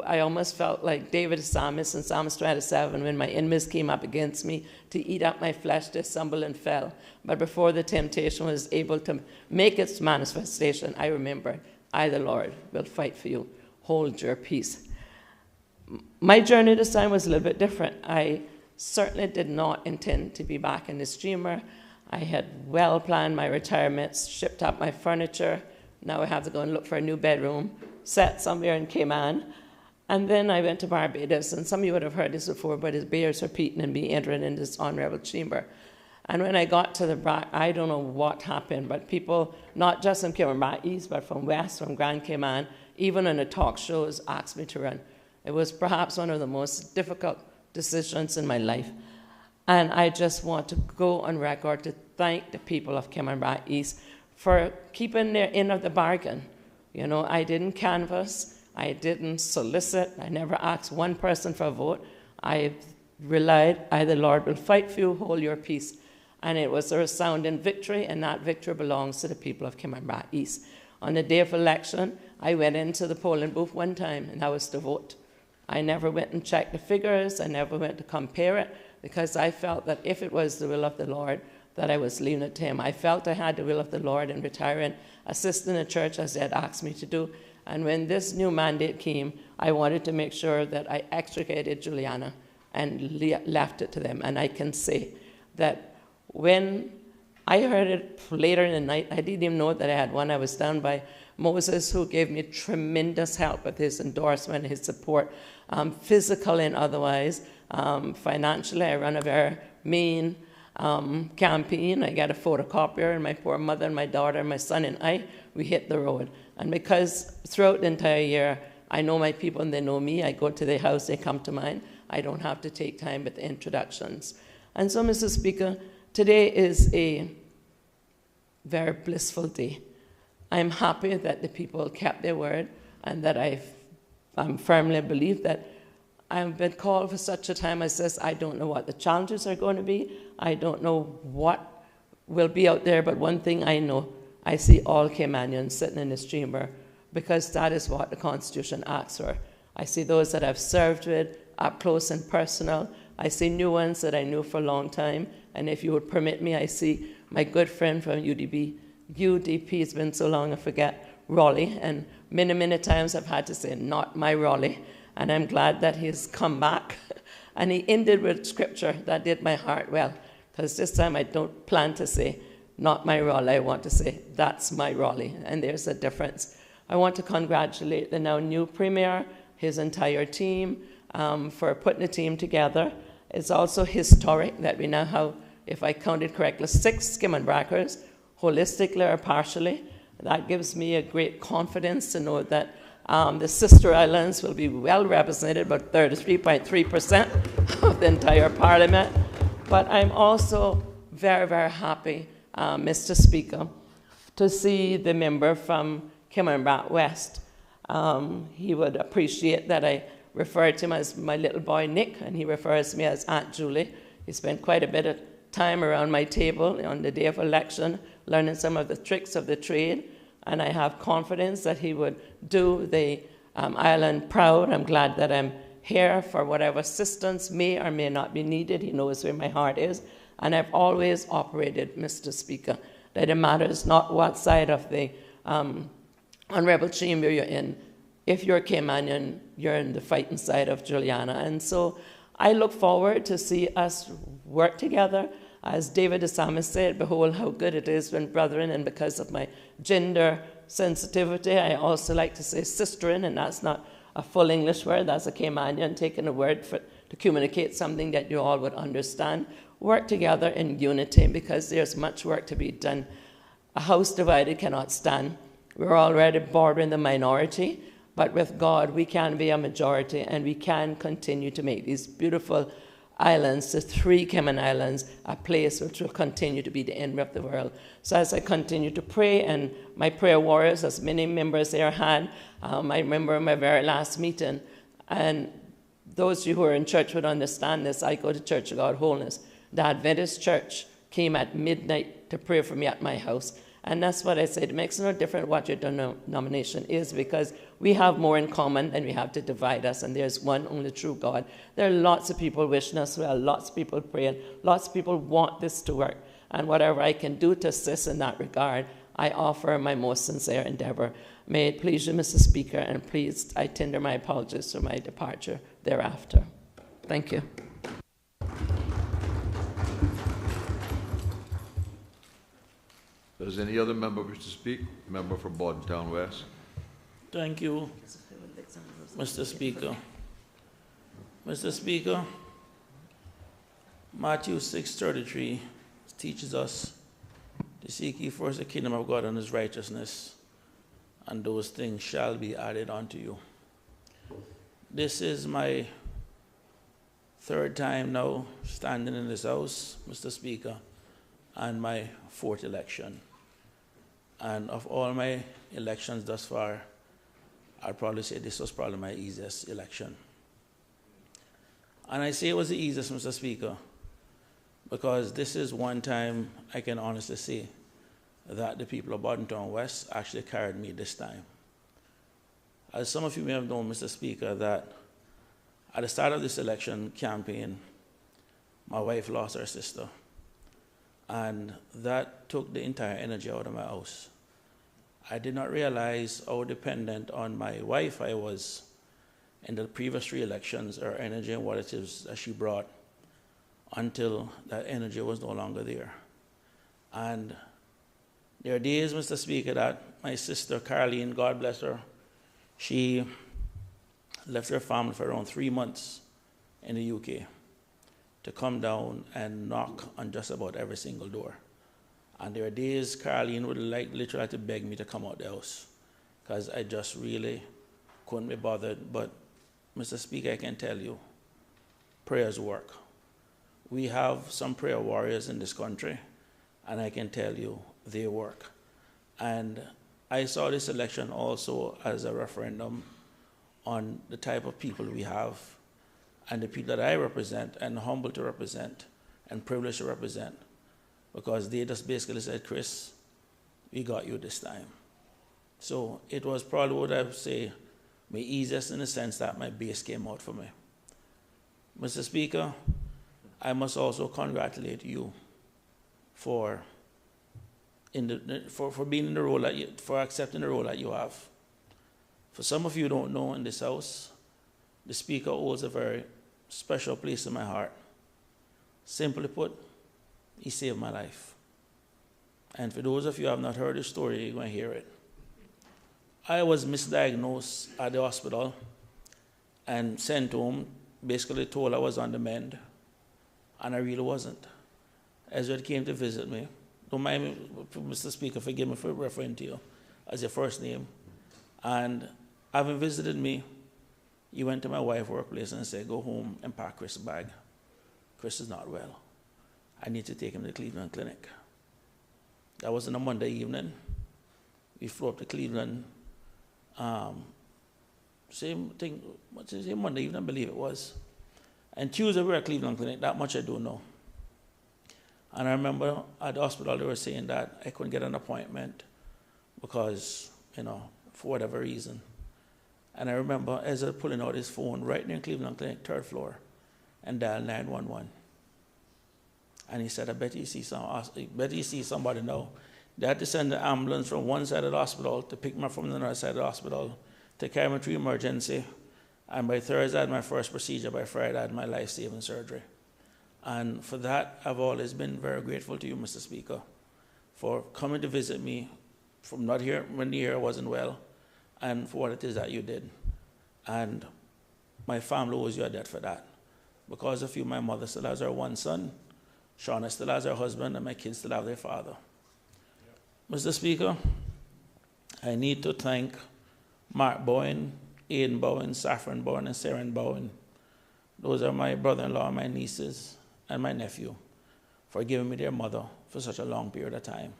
I almost felt like David the psalmist in Psalms 27 when my enemies came up against me to eat up my flesh, they stumbled and fell. But before the temptation was able to make its manifestation, I remembered, I, the Lord, will fight for you. Hold your peace. My journey this time was a little bit different. I certainly did not intend to be back in the streamer. I had well planned my retirement, shipped up my furniture. Now I have to go and look for a new bedroom, set somewhere in Cayman. And then I went to Barbados, and some of you would have heard this before, but it bears repeating and be entering in this honorable chamber. And when I got to the back, I don't know what happened, but people, not just from Cayman Brac East, but from West, from Grand Cayman, even in the talk shows, asked me to run. It was perhaps one of the most difficult decisions in my life. And I just want to go on record to thank the people of Cayman Brac East for keeping their end of the bargain. You know, I didn't canvass, I didn't solicit, I never asked one person for a vote. I relied, I, the Lord, will fight for you, hold your peace. And it was a resounding victory, and that victory belongs to the people of Cayman Brac East. On the day of election, I went into the polling booth one time, and that was to vote. I never went and checked the figures, I never went to compare it, because I felt that if it was the will of the Lord, that I was leaving it to him. I felt I had the will of the Lord in retiring, assisting the church as they had asked me to do. And when this new mandate came, I wanted to make sure that I extricated Juliana and left it to them. And I can say that when I heard it later in the night, I didn't even know that I had one. I was down by Moses, who gave me tremendous help with his endorsement, his support, physical and otherwise. Financially, I run a very mean campaign. I got a photocopier, and my poor mother and my daughter and my son and I, we hit the road. And because throughout the entire year, I know my people and they know me, I go to their house, they come to mine. I don't have to take time with the introductions. And so, Mr. Speaker, today is a very blissful day. I'm happy that the people kept their word, and that I firmly believe that I've been called for such a time as this. I don't know what the challenges are going to be. I don't know what will be out there, but one thing I know, I see all Caymanians sitting in this chamber, because that is what the Constitution asks for. I see those that I've served with up close and personal. I see new ones that I knew for a long time. And if you would permit me, I see my good friend from UDP. It's been so long I forget, Raleigh. And many, many times I've had to say, not my Raleigh. And I'm glad that he's come back. And he ended with scripture that did my heart well. Because this time I don't plan to say, not my Raleigh. I want to say, that's my Raleigh. And there's a difference. I want to congratulate the now new Premier, his entire team, for putting the team together. It's also historic that we now have, if I counted correctly, 6 Cayman Brackers, holistically or partially. That gives me a great confidence to know that the sister islands will be well represented, about 33.3% of the entire parliament. But I'm also very, very happy, Mr. Speaker, to see the member from Cayman Brac West. He would appreciate that I refer to him as my little boy Nick, and he refers to me as Aunt Julie. He spent quite a bit of time around my table on the day of election, learning some of the tricks of the trade, and I have confidence that he would do the island proud. I'm glad that I'm here for whatever assistance may or may not be needed. He knows where my heart is, and I've always operated, Mr. Speaker, that it matters not what side of the honorable chamber you're in. If you're Caymanian, you're in the fighting side of Juliana. And so I look forward to see us work together. As David the psalmist said, behold how good it is when brethren, and because of my gender sensitivity, I also like to say sisterin, and that's not a full English word, that's a Caymanian taking a word to communicate something that you all would understand. Work together in unity, because there's much work to be done. A house divided cannot stand. We're already bordering the minority, but with God, we can be a majority, and we can continue to make these beautiful islands, the 3 Cayman Islands, a place which will continue to be the envy of the world. So as I continue to pray, and my prayer warriors, as many members there had, I remember my very last meeting, and those of you who are in church would understand this. I go to Church of God Wholeness. The Adventist Church came at midnight to pray for me at my house. And that's what I said. It makes no difference what your denomination is, because we have more in common than we have to divide us, and there's one only true God. There are lots of people wishing us well, lots of people praying, lots of people want this to work. And whatever I can do to assist in that regard, I offer my most sincere endeavor. May it please you, Mr. Speaker, and please, I tender my apologies for my departure thereafter. Thank you. Does any other member wish to speak? Member for Bordentown West. Thank you, Mr. Speaker. Mr. Speaker, Matthew 6:33 teaches us to seek ye first the kingdom of God and his righteousness, and those things shall be added unto you. This is my third time now standing in this house, Mr. Speaker, and my fourth election. And of all my elections thus far, I'd probably say this was probably my easiest election. And I say it was the easiest, Mr. Speaker, because this is one time I can honestly say that the people of Bordentown West actually carried me this time. As some of you may have known, Mr. Speaker, that at the start of this election campaign, my wife lost her sister. And that took the entire energy out of my house. I did not realize how dependent on my wife I was in the previous 3 elections, her energy and what it is that she brought, until that energy was no longer there. And there are days, Mr. Speaker, that my sister Caroline, God bless her, she left her family for around 3 months in the UK to come down and knock on just about every single door. And there are days Caroline would literally to beg me to come out the house, because I just really couldn't be bothered. But, Mr. Speaker, I can tell you, prayers work. We have some prayer warriors in this country, and I can tell you, they work. And I saw this election also as a referendum on the type of people we have, and the people that I represent, and humble to represent, and privileged to represent, because they just basically said, Chris, we got you this time. So it was probably what I would say my easiest, in the sense that my base came out for me. Mr. Speaker, I must also congratulate you for being in the role that you, for accepting the role that you have. For some of you who don't know, in this house, the Speaker holds a very special place in my heart. Simply put, he saved my life. And for those of you who have not heard the story, you're going to hear it. I was misdiagnosed at the hospital and sent home, basically told I was on the mend, and I really wasn't. Ezra came to visit me. Don't mind me, Mr. Speaker, forgive me for referring to you as your first name. And having visited me, he went to my wife's workplace and said, go home and pack Chris' bag. Chris is not well. I need to take him to the Cleveland Clinic. That was on a Monday evening. We flew up to Cleveland. Same thing, same Monday evening, I believe it was. And Tuesday we were at Cleveland Clinic, that much I do know. And I remember at the hospital they were saying that I couldn't get an appointment because, for whatever reason. And I remember Ezra pulling out his phone right near Cleveland Clinic, 3rd floor, and dialed 911. And he said, I bet you see somebody now. They had to send the ambulance from one side of the hospital to pick me up from the other side of the hospital to carry me to emergency. And by Thursday, I had my first procedure. By Friday, I had my life-saving surgery. And for that, I've always been very grateful to you, Mr. Speaker, for coming to visit me from not here when the year I wasn't well, and for what it is that you did. And my family owes you a debt for that. Because of you, my mother still has her one son, Shauna still has her husband, and my kids still have their father. Mr. Speaker, I need to thank Mark Bowen, Aidan Bowen, Saffron Bowen, and Saren Bowen. Those are my brother-in-law, my nieces, and my nephew, for giving me their mother for such a long period of time.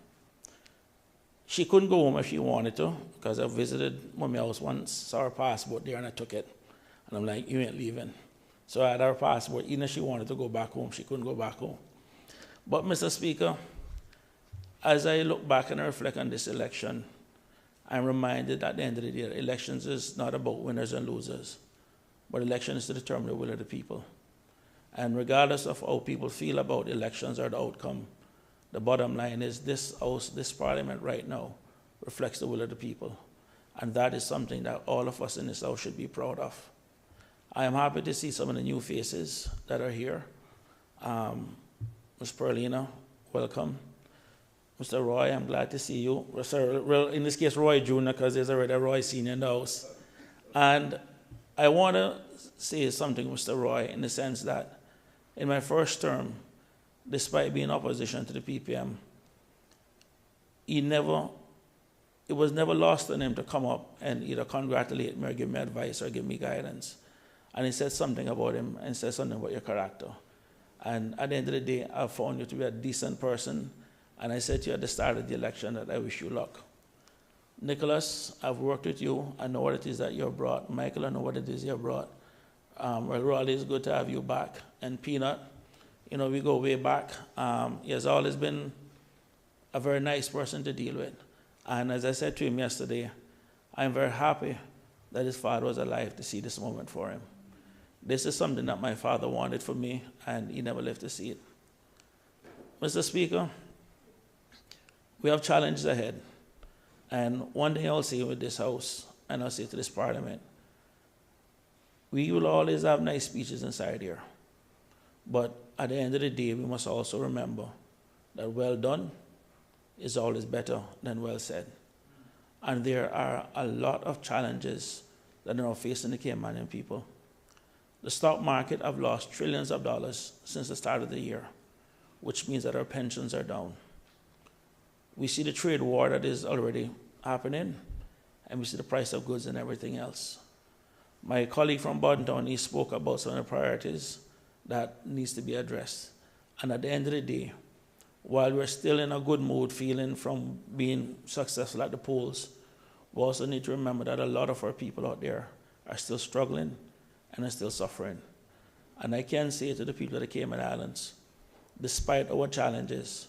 She couldn't go home if she wanted to, because I visited Mommy house once, saw her passport there, and I took it. And I'm like, you ain't leaving. So I had her passport. Even if she wanted to go back home, she couldn't go back home. But, Mr. Speaker, As I look back and I reflect on this election, I'm reminded at the end of the day, elections is not about winners and losers, but election is to determine the will of the people. And regardless of how people feel about elections or the outcome, the bottom line is this House, this Parliament right now reflects the will of the people. And that is something that all of us in this House should be proud of. I am happy to see some of the new faces that are here. Ms. Perlina, welcome. Mr. Roy, I'm glad to see you. Well, in this case, Roy Jr., because there's already a Roy Sr. in the House. And I want to say something, Mr. Roy, in the sense that in my first term, despite being opposition to the PPM, it was never lost on him to come up and either congratulate me or give me advice or give me guidance. And he said something about him and said something about your character. And at the end of the day, I found you to be a decent person. And I said to you at the start of the election that I wish you luck. Nicholas, I've worked with you. I know what it is that you've brought. Michael, I know what it is you've brought. Well, Raleigh, it's good to have you back. And Peanut, you know, we go way back. He has always been a very nice person to deal with. And as I said to him yesterday, I'm very happy that his father was alive to see this moment for him. This is something that my father wanted for me, and he never lived to see it. Mr. Speaker, we have challenges ahead. And one thing I'll say with this House, and I'll say to this Parliament, we will always have nice speeches inside here. But at the end of the day, we must also remember that well done is always better than well said. And there are a lot of challenges that are now facing the Caymanian people. The stock market have lost trillions of dollars since the start of the year, which means that our pensions are down. We see the trade war that is already happening, and we see the price of goods and everything else. My colleague from Boddentown, he spoke about some of the priorities that needs to be addressed. And at the end of the day, while we're still in a good mood feeling from being successful at the polls, we also need to remember that a lot of our people out there are still struggling and are still suffering. And I can say to the people of the Cayman Islands, despite our challenges,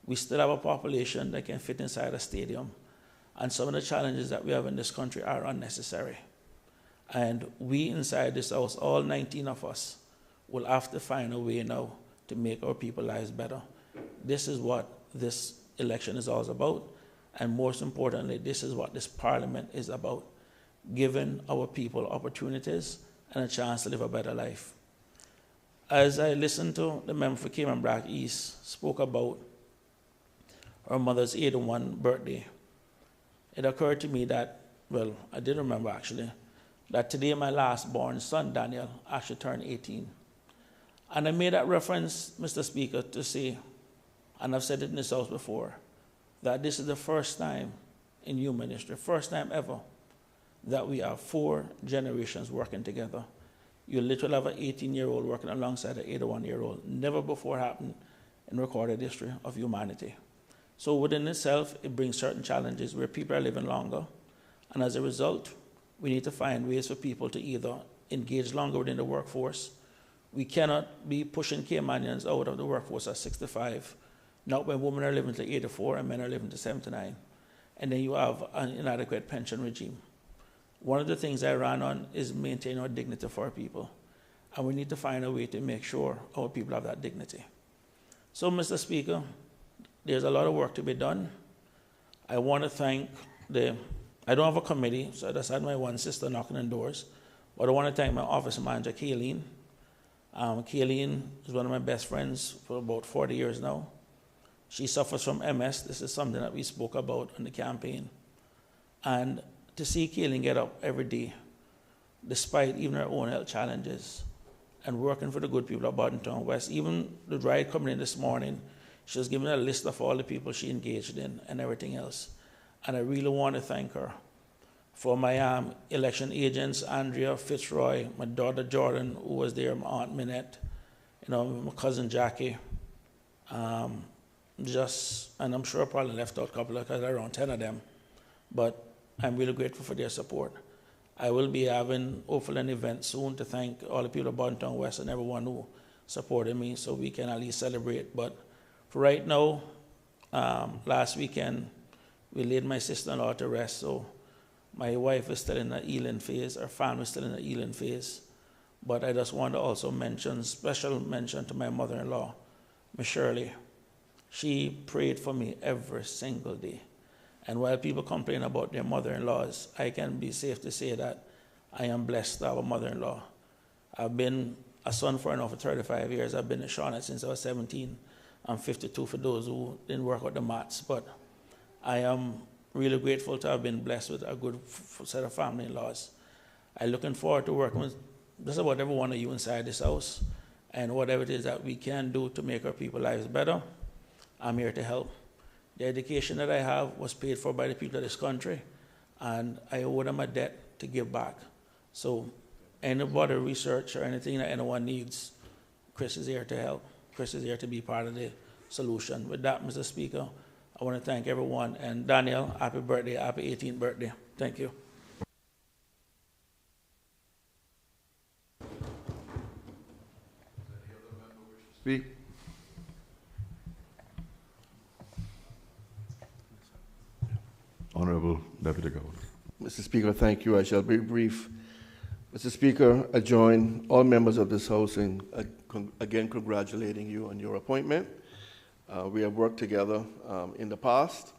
we still have a population that can fit inside a stadium. And some of the challenges that we have in this country are unnecessary. And we inside this House, all 19 of us, will have to find a way now to make our people's lives better. This is what this election is all about. And most importantly, this is what this Parliament is about, giving our people opportunities and a chance to live a better life. As I listened to the member for Cayman Brac East spoke about her mother's 81st birthday, it occurred to me that, well, I did remember actually, that today my last born son, Daniel, actually turned 18. And I made that reference, Mr. Speaker, to say, and I've said it in this House before, that this is the first time in human history, first time ever, that we have 4 generations working together. You literally have an 18-year-old working alongside an 81-year-old. Never before happened in recorded history of humanity. So within itself, it brings certain challenges where people are living longer. And as a result, we need to find ways for people to either engage longer within the workforce. We cannot be pushing Caymanians out of the workforce at 65, not when women are living to 84 and men are living to 79. And then you have an inadequate pension regime. One of the things I ran on is maintain our dignity for our people. And we need to find a way to make sure our people have that dignity. So, Mr. Speaker, there's a lot of work to be done. I want to thank I don't have a committee, so I just had my one sister knocking on doors, but I want to thank my office manager, Kayleen. Kayleen is one of my best friends for about 40 years now. She suffers from MS. This is something that we spoke about in the campaign. And to see Kayleen get up every day, despite even her own health challenges, and working for the good people of Boddentown West, even the ride coming in this morning, she was giving a list of all the people she engaged in and everything else. And I really want to thank her for my election agents, Andrea Fitzroy, my daughter Jordan, who was there, my aunt Minette, my cousin Jackie, and I'm sure I probably left out a couple because there are around 10 of them, but I'm really grateful for their support. I will be having, hopefully, an event soon to thank all the people of Boddentown West and everyone who supported me so we can at least celebrate. But for right now, last weekend, we laid my sister-in-law to rest, so my wife is still in the healing phase, our family is still in the healing phase. But I just want to also mention, special mention to my mother-in-law, Miss Shirley. She prayed for me every single day. And while people complain about their mother-in-laws, I can be safe to say that I am blessed to have a mother-in-law. I've been a son for now for 35 years. I've been in Charlotte since I was 17. I'm 52 for those who didn't work out the maths. But I am really grateful to have been blessed with a good set of family-in-laws. I'm looking forward to working with just about every one of you inside this house. And whatever it is that we can do to make our people's lives better, I'm here to help. The education that I have was paid for by the people of this country, and I owe them a debt to give back. So anybody research or anything that anyone needs, Chris is here to help. Chris is here to be part of the solution. With that, Mr. Speaker, I want to thank everyone. And Daniel, happy birthday, happy 18th birthday. Thank you. Speak. Honorable Deputy Governor. Mr. Speaker, thank you. I shall be brief. Mr. Speaker, I join all members of this House in again congratulating you on your appointment. We have worked together in the past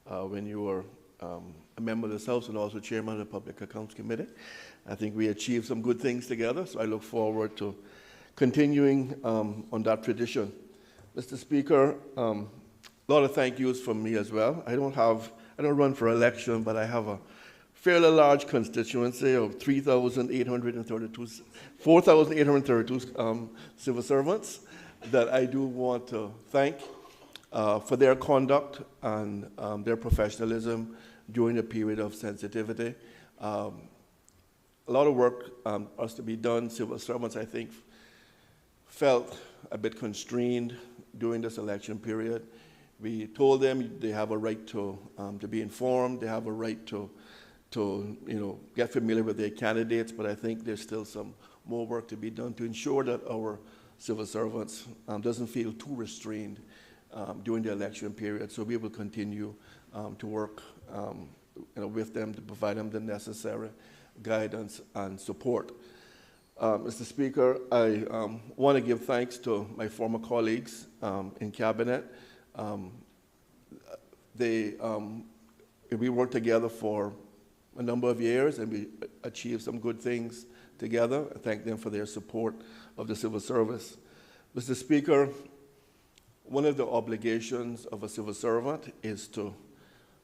when you were a member of this House and also chairman of the Public Accounts Committee. I think we achieved some good things together, so I look forward to continuing on that tradition. Mr. Speaker, a lot of thank yous from me as well. I don't run for election, but I have a fairly large constituency of 4,832 civil servants that I do want to thank for their conduct and their professionalism during the period of sensitivity. A lot of work has to be done. Civil servants, I think, felt a bit constrained during this election period. We told them they have a right to be informed, they have a right to get familiar with their candidates, but I think there's still some more work to be done to ensure that our civil servants doesn't feel too restrained during the election period. So we will continue to work with them to provide them the necessary guidance and support. Mr. Speaker, I want to give thanks to my former colleagues in Cabinet. We worked together for a number of years and we achieved some good things together. I thank them for their support of the civil service. Mr. Speaker, one of the obligations of a civil servant is to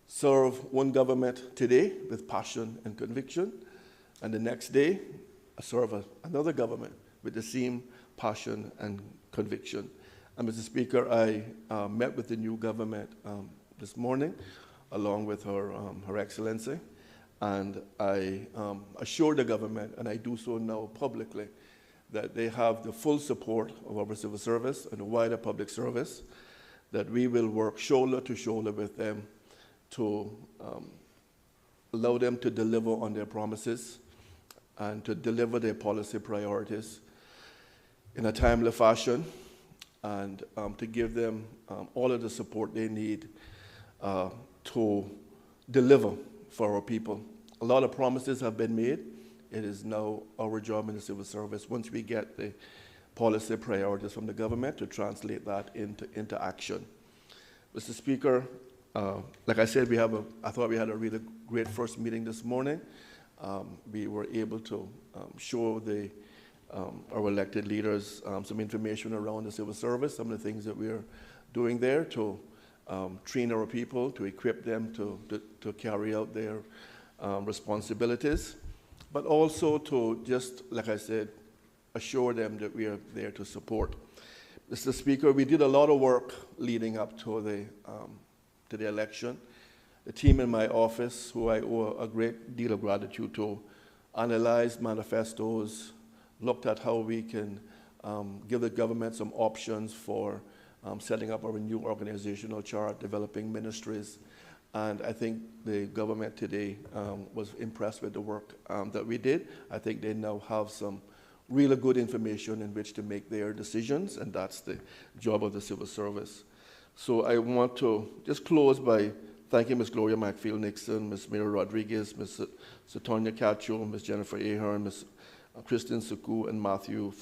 serve one government today with passion and conviction, and the next day serve another government with the same passion and conviction. And Mr. Speaker, I met with the new government this morning, along with Her Excellency, and I assured the government, and I do so now publicly, that they have the full support of our civil service and the wider public service, that we will work shoulder to shoulder with them to allow them to deliver on their promises and to deliver their policy priorities in a timely fashion, and to give them all of the support they need to deliver for our people. A lot of promises have been made. It is now our job in the civil service, once we get the policy priorities from the government, to translate that into action. Mr. Speaker, like I said, I thought we had a really great first meeting this morning. We were able to show our elected leaders some information around the civil service, some of the things that we are doing there to train our people, to equip them to carry out their responsibilities, but also to just, like I said, assure them that we are there to support. Mr. Speaker, we did a lot of work leading up to the election. The team in my office, who I owe a great deal of gratitude to, analyzed manifestos, looked at how we can give the government some options for setting up our new organizational chart, developing ministries. And I think the government today was impressed with the work that we did. I think they now have some really good information in which to make their decisions, and that's the job of the civil service. So I want to just close by thanking Ms. Gloria McField-Nixon, Ms. Mira Rodriguez, Ms. Satonia Cacho, Ms. Jennifer Ahern, Ms. Kristen Suku, and Matthew,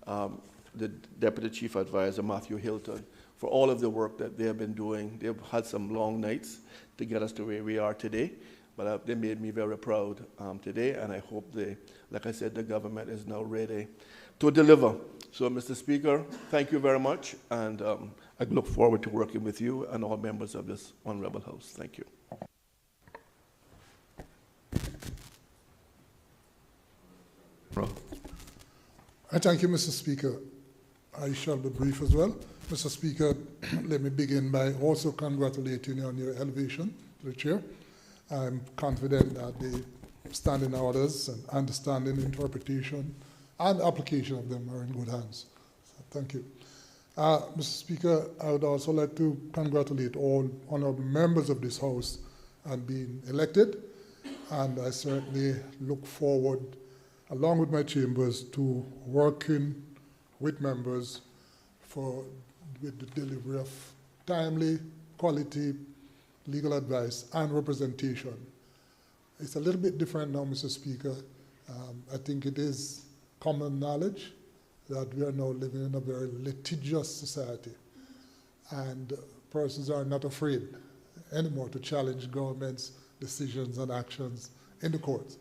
the Deputy Chief Advisor, Matthew Hilton, for all of the work that they have been doing. They've had some long nights to get us to where we are today, but they made me very proud today, and I hope like I said, the government is now ready to deliver. So, Mr. Speaker, thank you very much, and I look forward to working with you and all members of this honorable House. Thank you. I thank you, Mr. Speaker. I shall be brief as well. Mr. Speaker, let me begin by also congratulating you on your elevation to the chair. I'm confident that the standing orders and understanding, interpretation, and application of them are in good hands. So, thank you. Mr. Speaker, I would also like to congratulate all honorable members of this House on being elected, and I certainly look forward, along with my chambers, to working with members with the delivery of timely, quality legal advice and representation. It's a little bit different now, Mr. Speaker. I think it is common knowledge that we are now living in a very litigious society, and persons are not afraid anymore to challenge government's decisions and actions in the courts.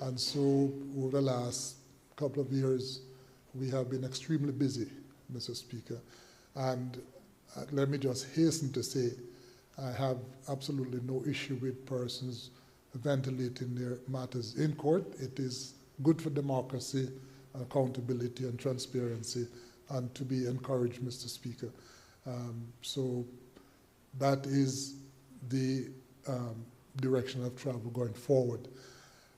And so over the last couple of years, we have been extremely busy, Mr. Speaker. And let me just hasten to say, I have absolutely no issue with persons ventilating their matters in court. It is good for democracy, accountability, and transparency, and to be encouraged, Mr. Speaker. So that is the direction of travel going forward.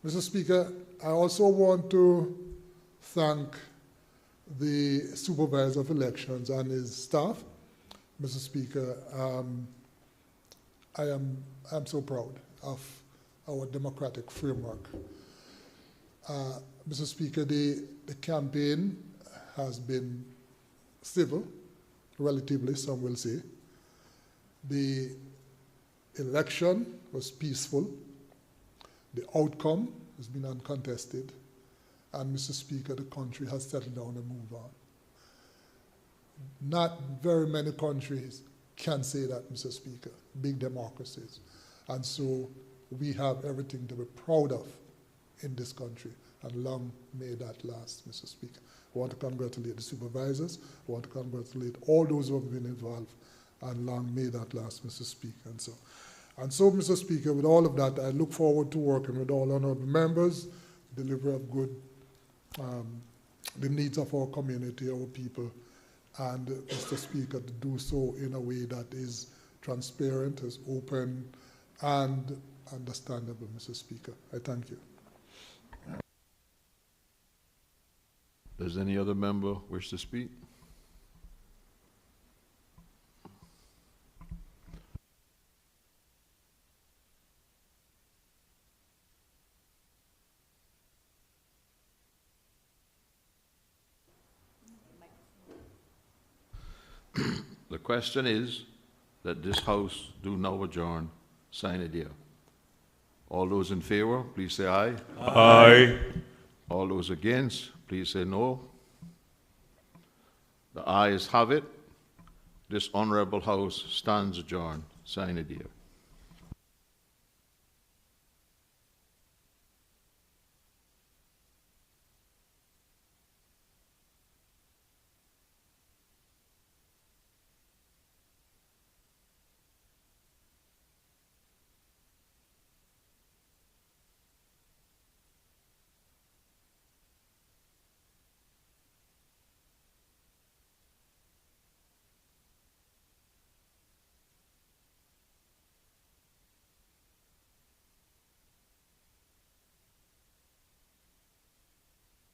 Mr. Speaker, I also want to thank the Supervisor of Elections and his staff. Mr. Speaker, I'm so proud of our democratic framework. Mr. Speaker, the campaign has been civil, relatively, some will say. The election was peaceful. The outcome has been uncontested. And, Mr. Speaker, the country has settled down and moved on. Not very many countries can say that, Mr. Speaker, big democracies. And so we have everything to be proud of in this country, and long may that last, Mr. Speaker. I want to congratulate the supervisors. I want to congratulate all those who have been involved, and long may that last, Mr. Speaker. And so, Mr. Speaker, with all of that, I look forward to working with all honorable members, deliver of good, the needs of our community, our people, and, Mr. Speaker, to do so in a way that is transparent, is open, and understandable, Mr. Speaker. I thank you. Does any other member wish to speak? The question is that this House do now adjourn, sine die. All those in favor, please say aye. Aye. All those against, please say no. The ayes have it. This honorable House stands adjourned, sine die.